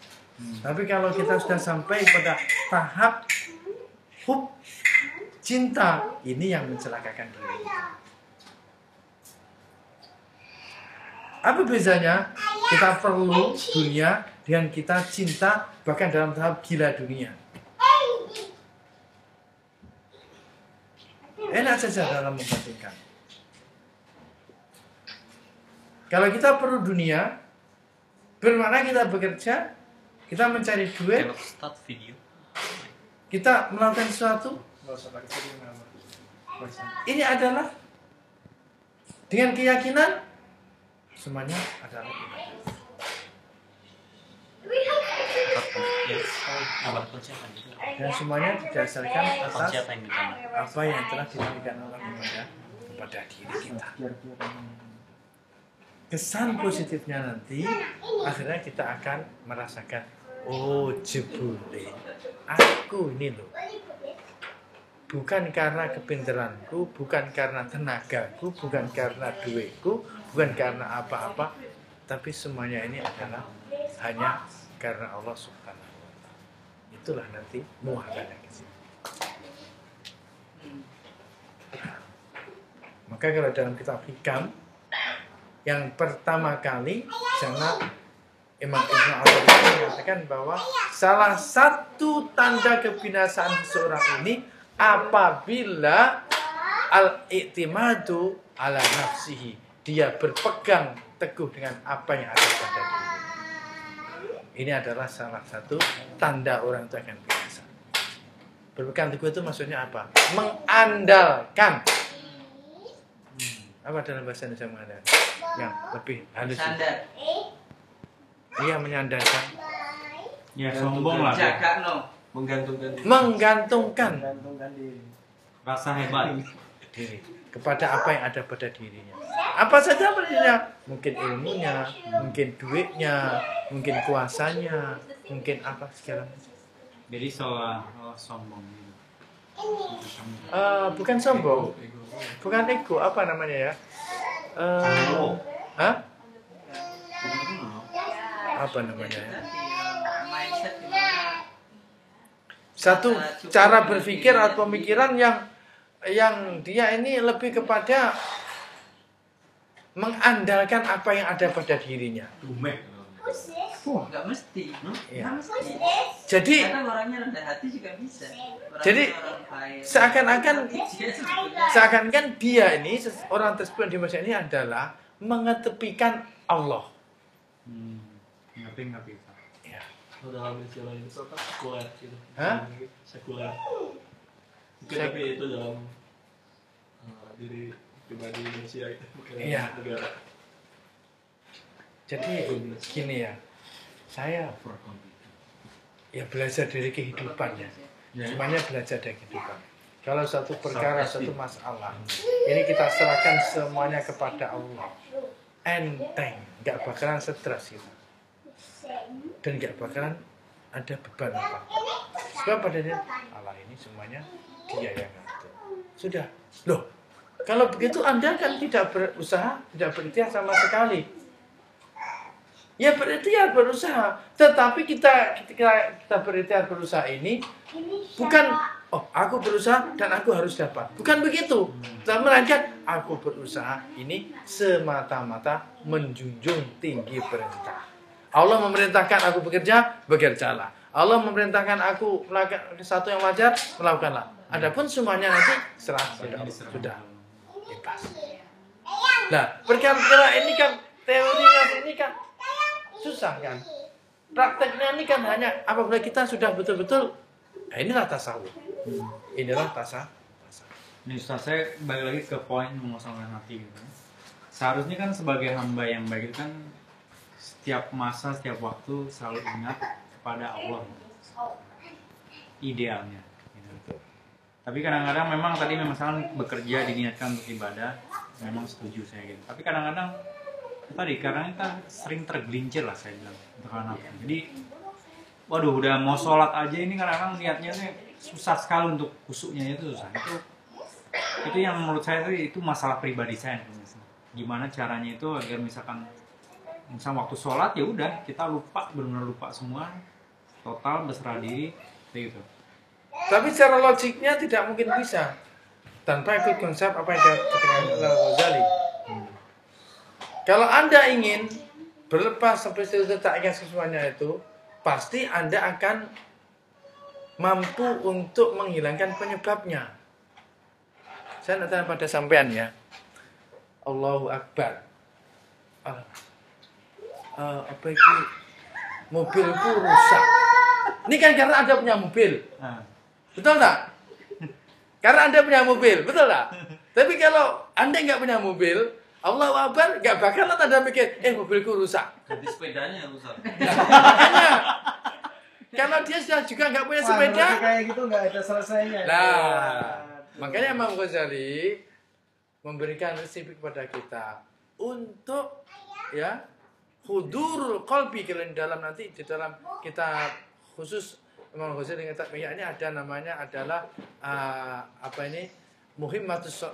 Tapi kalau kita sudah sampai pada tahap hub cinta, ini yang mencelakakan diri kita. Apa bezanya? Kita perlu dunia dengan kita cinta bahkan dalam tahap gila dunia. Enak saja dalam membandingkan. Kalau kita perlu dunia, bermakna kita bekerja, kita mencari duit, Kalau start video. kita melakukan sesuatu. Ini adalah dengan keyakinan semuanya adalah ibadah. Apa kunci apa gitu? Dan semuanya didasarkan atas Kunci apa yang ditanya? apa yang telah diberikan Allah kepada diri kita. Kesan positifnya nanti akhirnya kita akan merasakan, oh jebule aku ini loh, bukan karena kepinteranku, bukan karena tenagaku, bukan karena duitku, bukan karena apa-apa, tapi semuanya ini adalah hanya karena Allah Subhanahu wa Ta'ala. Itulah nanti muahalanya ke sini. Maka kalau dalam kitab Hikam yang pertama kali sana Imam Ibnu Athaillah mengatakan bahwa salah satu tanda kebinasaan seseorang ini apabila al-i'timadu ala nafsihi, dia berpegang teguh dengan apa yang ada pada diri. Ini adalah salah satu tanda orang itu akan binasa. Berpegang teguh itu maksudnya apa? Mengandalkan. Apa dalam bahasa Indonesia mengandalkan? Yang lebih halus. Sandar. Dia menyandarkan. Ya sombong lah. Jaga no. Menggantungkan diri. Menggantungkan Rasa hebat. diri kepada apa yang ada pada dirinya. Apa saja dirinya? Mungkin ilmunya, mungkin duitnya, mungkin kuasanya, mungkin apa segala macam. Jadi seolah sombong. Bukan sombong, bukan ego, apa namanya ya? Hah? Apa namanya ya? Mindset dimana Satu cara berpikir atau pemikiran yang dia ini lebih kepada mengandalkan apa yang ada pada dirinya. nggak mesti. Iya. Nggak mesti. Jadi Kadang orangnya rendah hati juga bisa. Orangnya Jadi, orang baik. seakan-akan dia ini orang tersebut di masa ini adalah mengetepikan Allah. Ngerti. Ya. Dalam istilah itu apa? Sekuler gitu. Hah? Sekuler. Mungkin Sek- tapi itu dalam diri pribadi manusia itu bukan Iya. negara. Jadi gini ya, saya ya belajar dari kehidupannya. Semuanya belajar dari kehidupan. Kalau satu perkara, satu masalah, ini kita serahkan semuanya kepada Allah. Enteng, nggak bakalan stres kita. Dan nggak bakalan ada beban apa. Sebab padanya Allah ini semuanya Dia yang ngatur. Sudah. Loh, kalau begitu Anda kan tidak berusaha, tidak berikhtiar sama sekali. Ya berikhtiar berusaha, tetapi kita berikhtiar berusaha ini bukan aku berusaha dan aku harus dapat, bukan begitu. Melainkan aku berusaha ini semata-mata menjunjung tinggi perintah. Allah memerintahkan aku bekerja, bekerjalah. Allah memerintahkan aku melakukan sesuatu yang wajar, melakukanlah. Adapun semuanya nanti serah pada Allah. Sudah bebas. Nah, perkara ini kan teorinya ini kan susah kan. Prakteknya ini kan hanya apabila kita sudah betul-betul inilah tasawuf. Inilah tasawuf. Ini Ustaz, saya balik lagi ke poin mengosongkan hati gitu. Seharusnya kan sebagai hamba yang baik itu kan setiap masa, setiap waktu selalu ingat kepada Allah. Idealnya. Gitu. Tapi kadang-kadang memang tadi misalkan bekerja diniatkan untuk ibadah, memang setuju saya gitu. Tapi kadang-kadang tadi karena kita sering tergelincir lah saya bilang untuk anak. Jadi, waduh udah mau sholat aja ini kadang-kadang niatnya nih susah sekali untuk khusyuknya itu susah. Itu yang menurut saya itu masalah pribadi saya. Gimana caranya itu agar misal waktu sholat ya udah kita lupa, benar-benar lupa semua, total berserah diri gitu. Tapi secara logiknya tidak mungkin bisa tanpa ikut konsep apa yang dikatakan Al-Ghazali. Kalau Anda ingin berlepas sampai tak ingat semuanya itu, pasti Anda akan mampu untuk menghilangkan penyebabnya. Saya nak tanya pada sampean ya. Allahu Akbar. Apa itu? Mobilku rusak. Ini kan karena Anda punya mobil. Betul tak? Karena Anda punya mobil, betul tak? Tapi kalau Anda nggak punya mobil, Allahu Akbar, nggak bakalan Anda mikir, mobilku rusak. Jadi sepedanya rusak. Makanya, kalau dia sudah juga nggak punya sepeda, kayak gitu nggak ada selesainya. Makanya Imam Ghazali memberikan resep kepada kita untuk ya hudurul qalbi, kalau dalam nanti di dalam kitab khusus Imam Ghazali mengatakan ini ada namanya adalah muhimmatus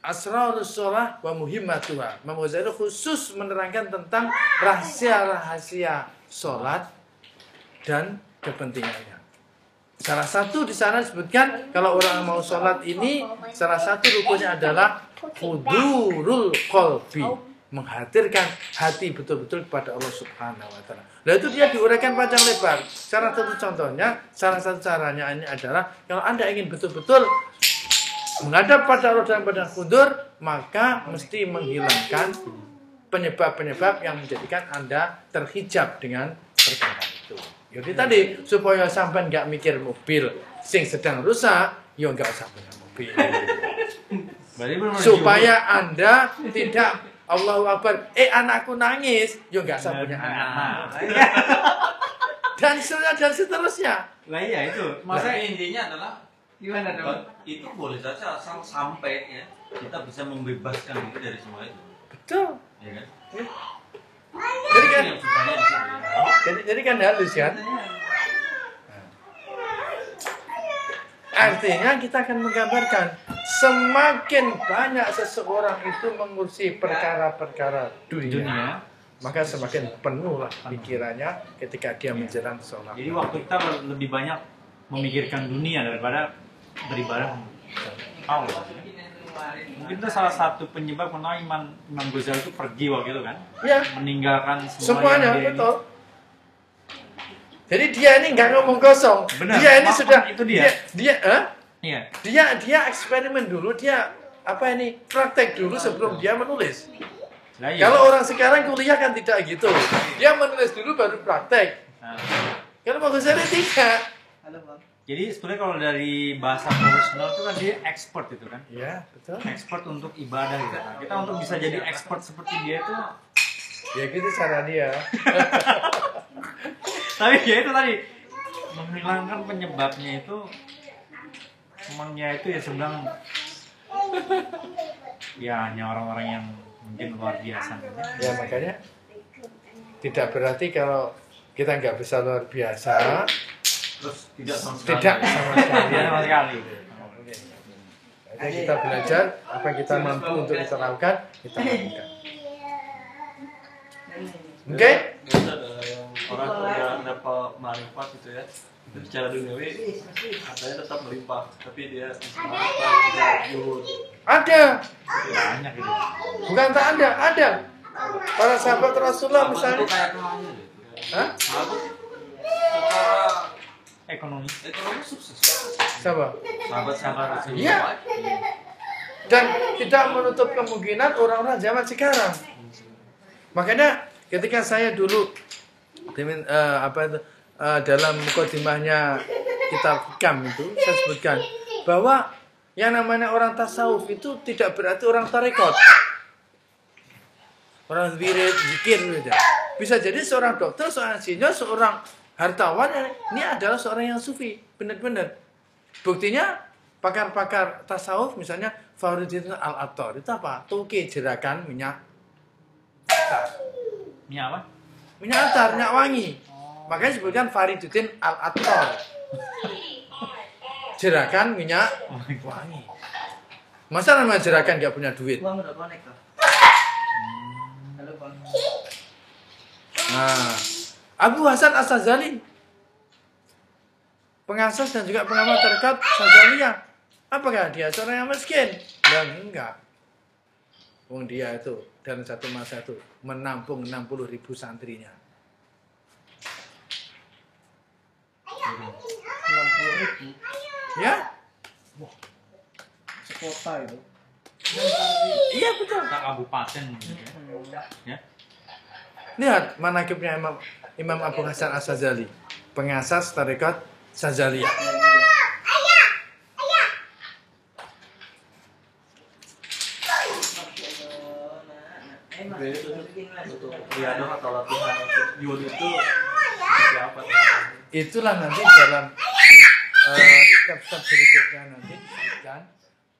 asrarus shalah wa muhimmatuha. Imam Ghazali khusus menerangkan tentang rahasia-rahasia salat dan kepentingannya. Salah satu di sana disebutkan kalau orang mau sholat ini salah satu rukunnya adalah hudurul qalbi, menghadirkan hati betul-betul kepada Allah Subhanahu wa taala. Nah itu dia diuraikan panjang lebar. Salah satu contohnya, salah satu caranya ini adalah kalau Anda ingin betul-betul menghadap pada Allah dalam badan hudur, maka mesti menghilangkan penyebab-penyebab yang menjadikan Anda terhijab dengan perkara itu. Jadi tadi supaya sampai nggak mikir mobil sing sedang rusak, ya nggak usah punya mobil. Supaya Anda tidak Allahu Akbar, anakku nangis, ya nggak usah punya anak. Dan seterusnya. Lah iya itu. Masa intinya adalah Gimana dong? itu boleh saja asal sampai ya kita bisa membebaskan diri dari semua itu. Betul. Ya kan? Jadi kan halus kan? Artinya kita akan menggambarkan semakin banyak seseorang itu mengurusi perkara-perkara dunia, maka semakin penuh lah pikirannya ketika dia menjelang sholat. Jadi waktu kita lebih banyak memikirkan dunia daripada beribadah Allah. Mungkin itu salah satu penyebab kenapa Imam Ghazali itu pergi waktu itu kan? Ya. Meninggalkan semuanya betul. Jadi dia ini nggak ngomong kosong. Benar, dia ini sudah itu dia. Dia eksperimen dulu, dia praktek dulu sebelum dia menulis. Nah, iya. Kalau orang sekarang kuliah kan tidak gitu. Dia menulis dulu baru praktek. Kalau Imam Ghazali tidak. Halo, Bang. Jadi sebenarnya kalau dari bahasa profesional itu kan dia expert itu kan? Iya, betul. Expert untuk ibadah gitu. Nah, kita untuk bisa jadi expert seperti dia itu ya gitu cara dia. Tapi ya itu tadi menghilangkan penyebabnya itu emangnya itu ya sebenarnya ya hanya orang-orang yang mungkin luar biasa. Ya makanya tidak berarti kalau kita nggak bisa luar biasa Terus tidak sama sekali. Jadi kita belajar apa yang kita mampu untuk kita lakukan, kita lakukan. Oke? Biasa ada yang orang yang dapat manfaat gitu ya. Itu secara duniawi katanya tetap melimpah, tapi dia bisa manfaat tidak zuhud. Ada. Banyak gitu. Bukan tak ada. Para sahabat Rasulullah misalnya. Hah? Secara Ekonomi sukses. Siapa? Sahabat-sahabat Rasulullah. Iya. Dan tidak menutup kemungkinan orang-orang zaman sekarang. Makanya ketika saya dulu dalam mukadimahnya kitab Hikam itu saya sebutkan bahwa yang namanya orang tasawuf itu tidak berarti orang tarekat. Orang wirid, zikir gitu. Bisa jadi seorang dokter, seorang insinyur, seorang hartawan ini adalah seorang yang sufi, benar-benar. Buktinya pakar-pakar tasawuf misalnya Fakhruddin Al-Attar itu apa? Tuki jerakan minyak atar. Ini apa? Minyak atar, minyak wangi. Makanya disebutkan Fakhruddin Al-Attar. Jerakan minyak wangi. Masa namanya jerakan nggak punya duit? Uang udah connect kok. Halo Bang. Nah, Abu Hasan As-Sazali, pengasas dan juga pengamat tarekat Sazaliyah. Apakah dia seorang yang miskin? Dan enggak. Wong dia itu dalam satu masa itu menampung 60.000 santrinya. 60.000. Ya? Sekota itu. Iya betul. Kabupaten gitu ya. Lihat manaqibnya Imam Abu Hasan As-Sazali, pengasas tarekat Sazaliyah. Untuk riadah atau latihan untuk yud itu seperti apa? Itulah nanti dalam step-step berikutnya nanti disebutkan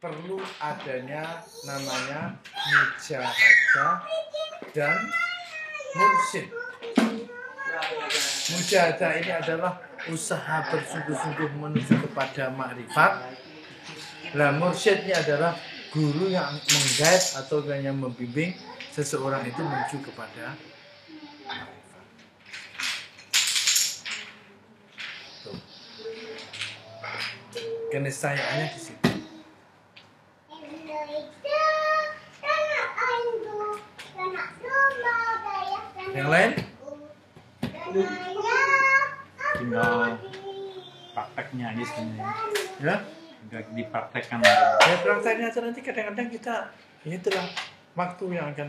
perlu adanya namanya mujahadah dan mursyid. Mujahadah ini adalah usaha bersungguh-sungguh menuju kepada makrifat. Nah, mursyid ini adalah guru yang menggait atau yang membimbing seseorang itu menuju kepada makrifat. Tuh. Keniscayaannya di situ. Yang lain? Tinggal prakteknya aja sebenarnya. Ya? Tinggal dipraktekkan. Ya prakteknya aja nanti kadang-kadang kita ya itulah waktu yang akan.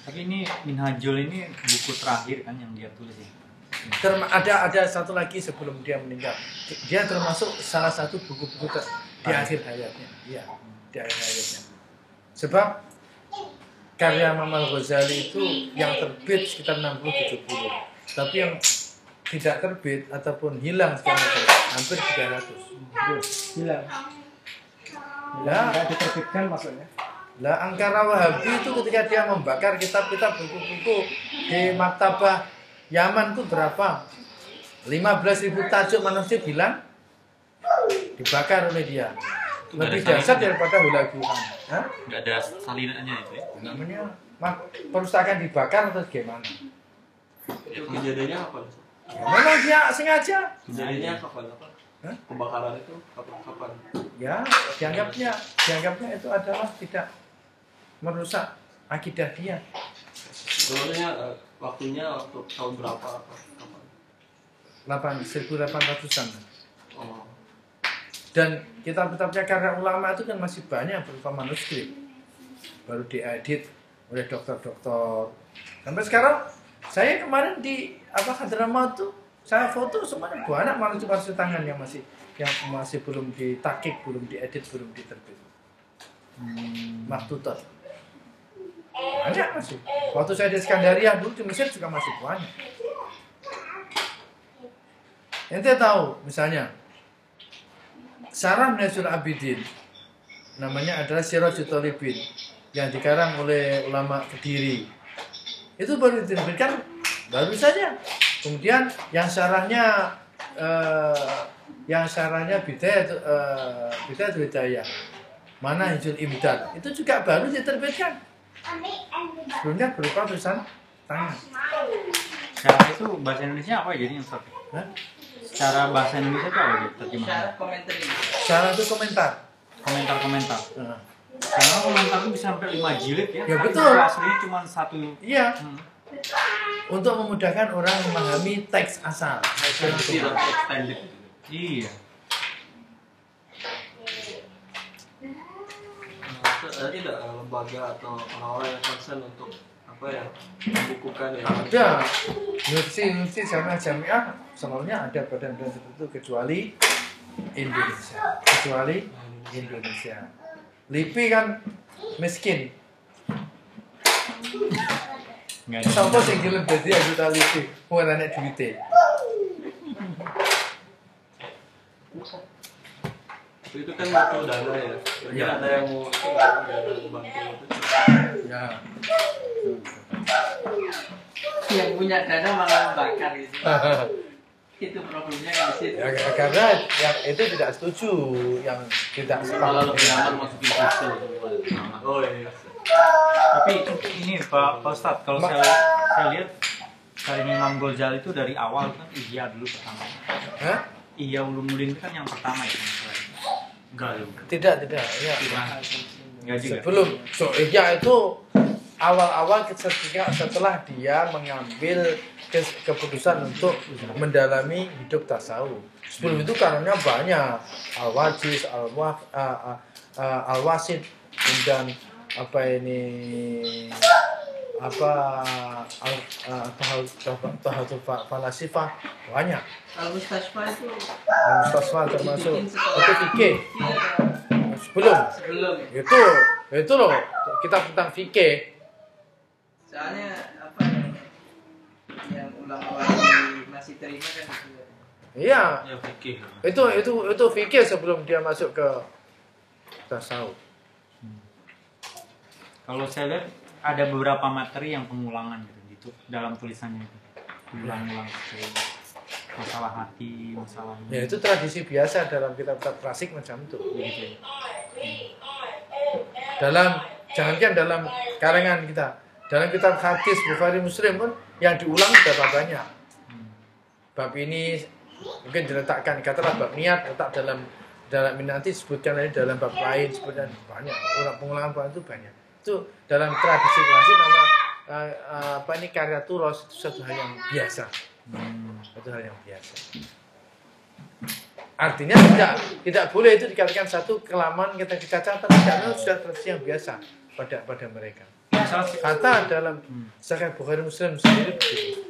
Tapi ini Minhajul ini buku terakhir kan yang dia tulis ya. Ada satu lagi sebelum dia meninggal. Dia termasuk salah satu buku-buku di akhir hayatnya. Iya, di akhir hayatnya. Sebab karya Imam Al-Ghazali itu yang terbit sekitar 60-70. Tapi yang tidak terbit ataupun hilang sekarang hampir 300. Hilang. Lah, Nggak diterbitkan maksudnya. lah Angkara Wahabi itu ketika dia membakar kitab-kitab buku-buku di Maktabah Yaman itu berapa? 15.000 tajuk manuskrip hilang dibakar oleh dia. Lebih dahsyat daripada hulaguan. Hah? Nggak ada salinannya itu ya. Namanya perpustakaan dibakar atau gimana? Itu kejadiannya apa? Ya, memang dia sengaja. Kejadiannya kapan? Hah? Pembakaran itu kapan? Ya, dianggapnya itu adalah tidak merusak akidah dia. Sebenarnya waktunya waktu tahun berapa? Kapan? 1800-an. Oh. Dan kitab-kitabnya karya ulama itu kan masih banyak berupa manuskrip. Baru diedit oleh dokter-dokter. Sampai sekarang saya kemarin di Hadramaut tuh saya foto semuanya banyak manuskrip tangan yang masih belum ditakik, belum diedit, belum diterbit. Maktutat. Banyak masih. Waktu saya di Skandaria dulu di Mesir juga masih banyak. Ente tahu misalnya Syarah Minhajul Abidin namanya adalah Sirajul Talibin yang dikarang oleh ulama Kediri. Itu baru diterbitkan baru saja. Kemudian yang syarahnya Bidayatul Hidayah, Manahijul Imdad itu juga baru diterbitkan. Sebelumnya berupa tulisan tangan. Cara itu bahasa Indonesia apa jadi yang Ustaz? Hah? Cara bahasa Indonesia itu apa gitu terjemahan? Syarat komentar ini. Syarah itu komentar. Komentar-komentar. Nah, Karena komentar itu bisa sampai 5 jilid ya. Ya, Tapi betul. aslinya cuma satu. iya, untuk memudahkan orang memahami teks asal. Tidak extended. Iya. Ada tidak lembaga atau orang-orang yang concern untuk apa ya, membukukan ya. Ada universiti jamiah seluruhnya ada badan-badan seperti itu kecuali Indonesia. LIPI kan miskin. Nggak ada. Sampai sing gelem dadi anggota LIPI, ora nek duwite. Itu kan butuh dana ya. Kira-kira ada yang mau itu nggak ada bantu itu? Ya. Yang punya dana malah membakar gitu. Itu problemnya kan di situ. Ya, karena yang itu tidak setuju, yang tidak Malah sepakat. lebih aman masukin pistol. Oh iya. Tapi ini Pak Ustadz, kalau saya lihat Karim Imam Ghazali itu dari awal kan Ihya dulu pertama. Hah? Ihya Ulumuddin itu kan yang pertama ya. Enggak juga. Tidak. Ya. Enggak juga. Sebelum ya itu awal-awal ketika setelah dia mengambil keputusan untuk mendalami hidup tasawuf. Sebelum itu karannya banyak, Al-Wajiz, Al-Wasid, dan Tahatul Falasifah banyak. Al-Mustasfa itu Mustasfa termasuk dibikin itu setelah fikih. Sebelum sebelum ya. itu loh kitab tentang fikih. Soalnya apa yang ulama-ulama masih terima kan itu. Iya, Ya fikih. itu fikih sebelum dia masuk ke tasawuf. Kalau saya lihat ada beberapa materi yang pengulangan gitu dalam tulisannya itu. Ulang-ulang masalah hati, masalah Ya itu tradisi biasa dalam kitab-kitab klasik macam itu. gitu ya. Jangankan dalam karangan kita, dalam kitab hadis Bukhari Muslim pun yang diulang berapa banyak. Bab ini mungkin diletakkan, katalah bab niat letak dalam nanti sebutkan lagi dalam bab lain, sebutkan banyak. Pengulangan bab itu banyak. Itu dalam tradisi klasik nama karya turos itu satu hal yang biasa. Satu hal yang biasa. Artinya tidak boleh itu dikatakan satu kelemahan kita kecacatan, karena sudah tradisi yang biasa pada mereka. Kata dalam Sahih Bukhari Muslim sendiri begitu.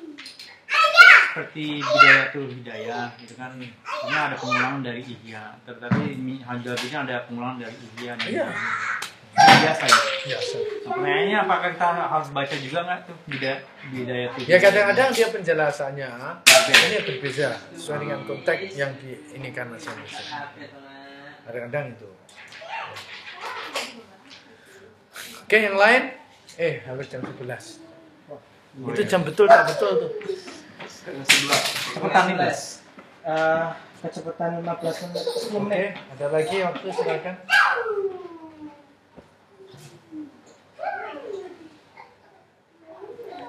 Seperti Bidayatul Hidayah gitu kan, karena ada pengulangan dari Ihya, tetapi hadisnya ada pengulangan dari Ihya. Iya. Biasa ya. Biasa. Pertanyaannya apakah kita harus baca juga nggak tuh Bidayatul Hidayah? Ya kadang-kadang dia penjelasannya ini berbeda sesuai dengan konteks yang diinikan masing-masing. Kadang-kadang itu. Oke, yang lain? Harus jam 11. Itu jam betul tak betul tuh? Cepetan nih, Mas. Kecepatan 15 menit. 10 Oke, menit. ada lagi waktu silakan.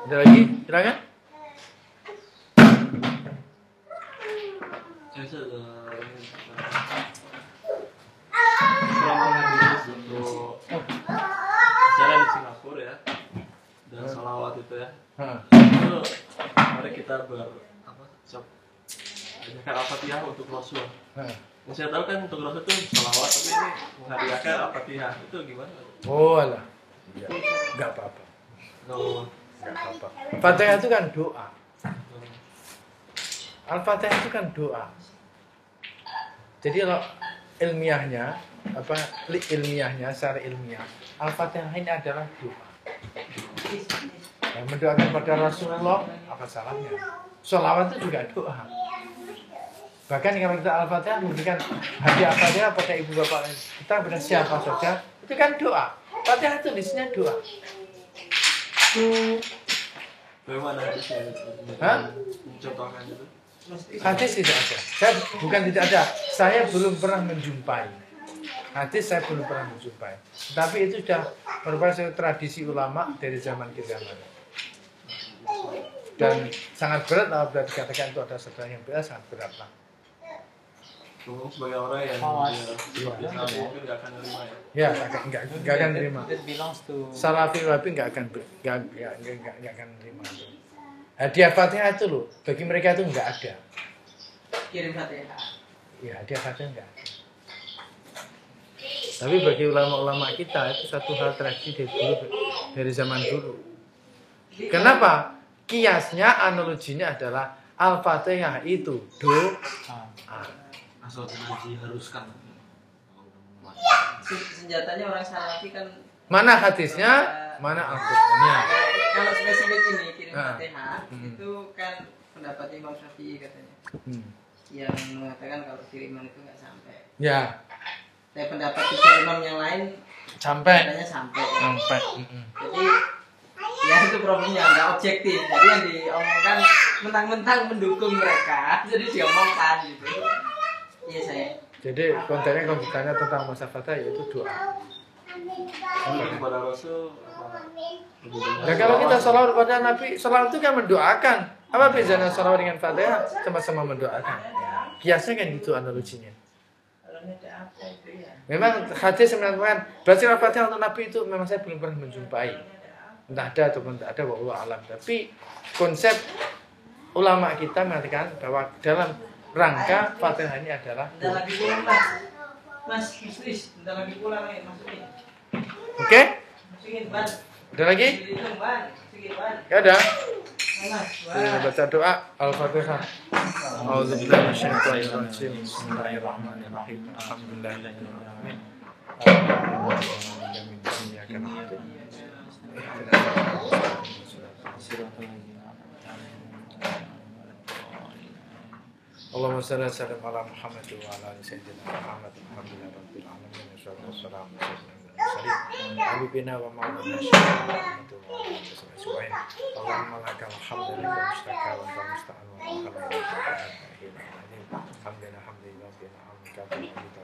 Ada lagi? Silakan. Acara di Singapura ya, dan salawat itu ya. Hah. Itu mari kita ajarkan Al-Fatihah untuk Rasul. Hah. Yang saya tahu kan untuk Rasul itu salawat, tapi ini menghadiahkan Al-Fatihah itu gimana? Oh alah. Ya, enggak apa-apa. Kalau Enggak apa-apa. Fatihah itu kan doa. Al-Fatihah itu kan doa. Jadi kalau ilmiahnya secara ilmiah, Al-Fatihah ini adalah doa. Yang mendoakan pada Rasulullah, apa salahnya? Sholawat itu juga doa. Bahkan kalau kita Al-Fatihah memberikan hadiah Al-Fatihah pada ibu bapak kita, pada siapa saja, itu kan doa. Fatihah itu isinya doa. bagaimana hadisnya? Hah? Mencontohkan itu. Hadis tidak ada. Saya belum pernah menjumpai. Hadis saya belum pernah menjumpai. Tapi itu sudah merupakan suatu tradisi ulama dari zaman ke zaman. Dan sangat berat apabila dikatakan itu ada sesuatu yang biasa, sangat berat lah. Ngomong sebagai orang yang seperti saya mungkin nggak akan nerima ya. Ya, nggak akan terima. That belongs to Salafi Wahabi nggak akan terima. Hadiah Fatihah itu loh, bagi mereka itu nggak ada. Kirim Fatihah. Ya, hadiah Fatihah nggak ada. Tapi bagi ulama-ulama kita itu satu hal tradisi dari zaman dulu. Kenapa? Kiasnya, analoginya adalah Al-Fatihah itu doa. Asal diharuskan. Senjatanya orang Salafi kan Mana hadisnya, mana Al-Qur'annya. kalau spesifik ini kirim Ah. Fatihah itu kan pendapat Imam Syafi'i katanya. Yang mengatakan kalau kiriman itu nggak sampai. Ya, Saya pendapat tiga imam yang lain sampai. katanya sampai. Sampai. Jadi ya itu problemnya nggak objektif. Jadi yang diomongkan mentang-mentang mendukung mereka, jadi diomongkan gitu. Iya saya. Jadi kontennya kalau ditanya tentang masa fatah yaitu doa. Kepada Rasul Nah kalau kita sholawat kepada Nabi, sholawat itu kan mendoakan. Apa bedanya sholawat dengan fatihah? Sama-sama mendoakan. Biasanya kan gitu analoginya. Memang hadis mengatakan baca Al-Fatihah untuk Nabi itu memang saya belum pernah menjumpai. Entah ada ataupun tidak ada, wallahu alam. Tapi konsep ulama kita mengatakan bahwa dalam rangka Fatihah ini adalah Bentar lagi pulang mas Muslis, bentar lagi pulang nih masukin. Oke? Masukin ban. Ada lagi? Hitung ban, masukin ban. Ya ada. Mas, Kita baca doa Al-Fatihah. A'udzubillahi minasyaitonir rajim. Bismillahirrahmanirrahim. Alhamdulillahirabbil alamin. Iyyaka na'budu wa iyyaka nasta'in. Allahumma shalli wa sallim ala Muhammad wa ala ali sayyidina Muhammad. Alhamdulillahirabbil alamin. Wassalatu wassalamu ala sayyidina habibina wa maulana Muhammad wa ala alihi wasallam. Allahumma lakal hamdu laka mustaka wa anta musta'an wa lakal hamdana hamdan rabbina amka wa anta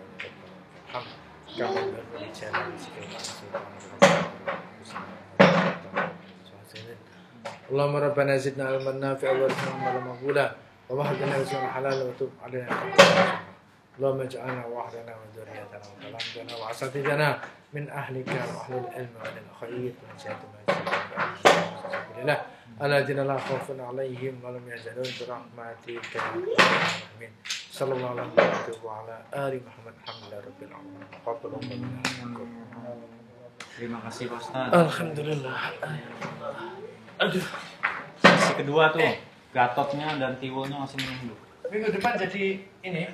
hamd kama bi jalali sifika Allahumma rabbana zidna ilman nafi'a wa rizqan maqbula wa wahdana rizqan halal wa tub 'alaina اللهم اجعلنا وحدنا وذريتنا وكلامنا واساتذتنا من اهلك واهل العلم واهل الخير ونجاة ما الله الذين لا خوف عليهم ولا يحزنون برحمتك يا ارحم الراحمين صلى الله على محمد وعلى ال محمد الحمد لله رب العالمين تقبل منا. Terima kasih Pak Ustaz. Alhamdulillah. Aduh. Sesi kedua tuh, Gatotnya dan Tiwulnya masih menunggu. Minggu depan jadi ini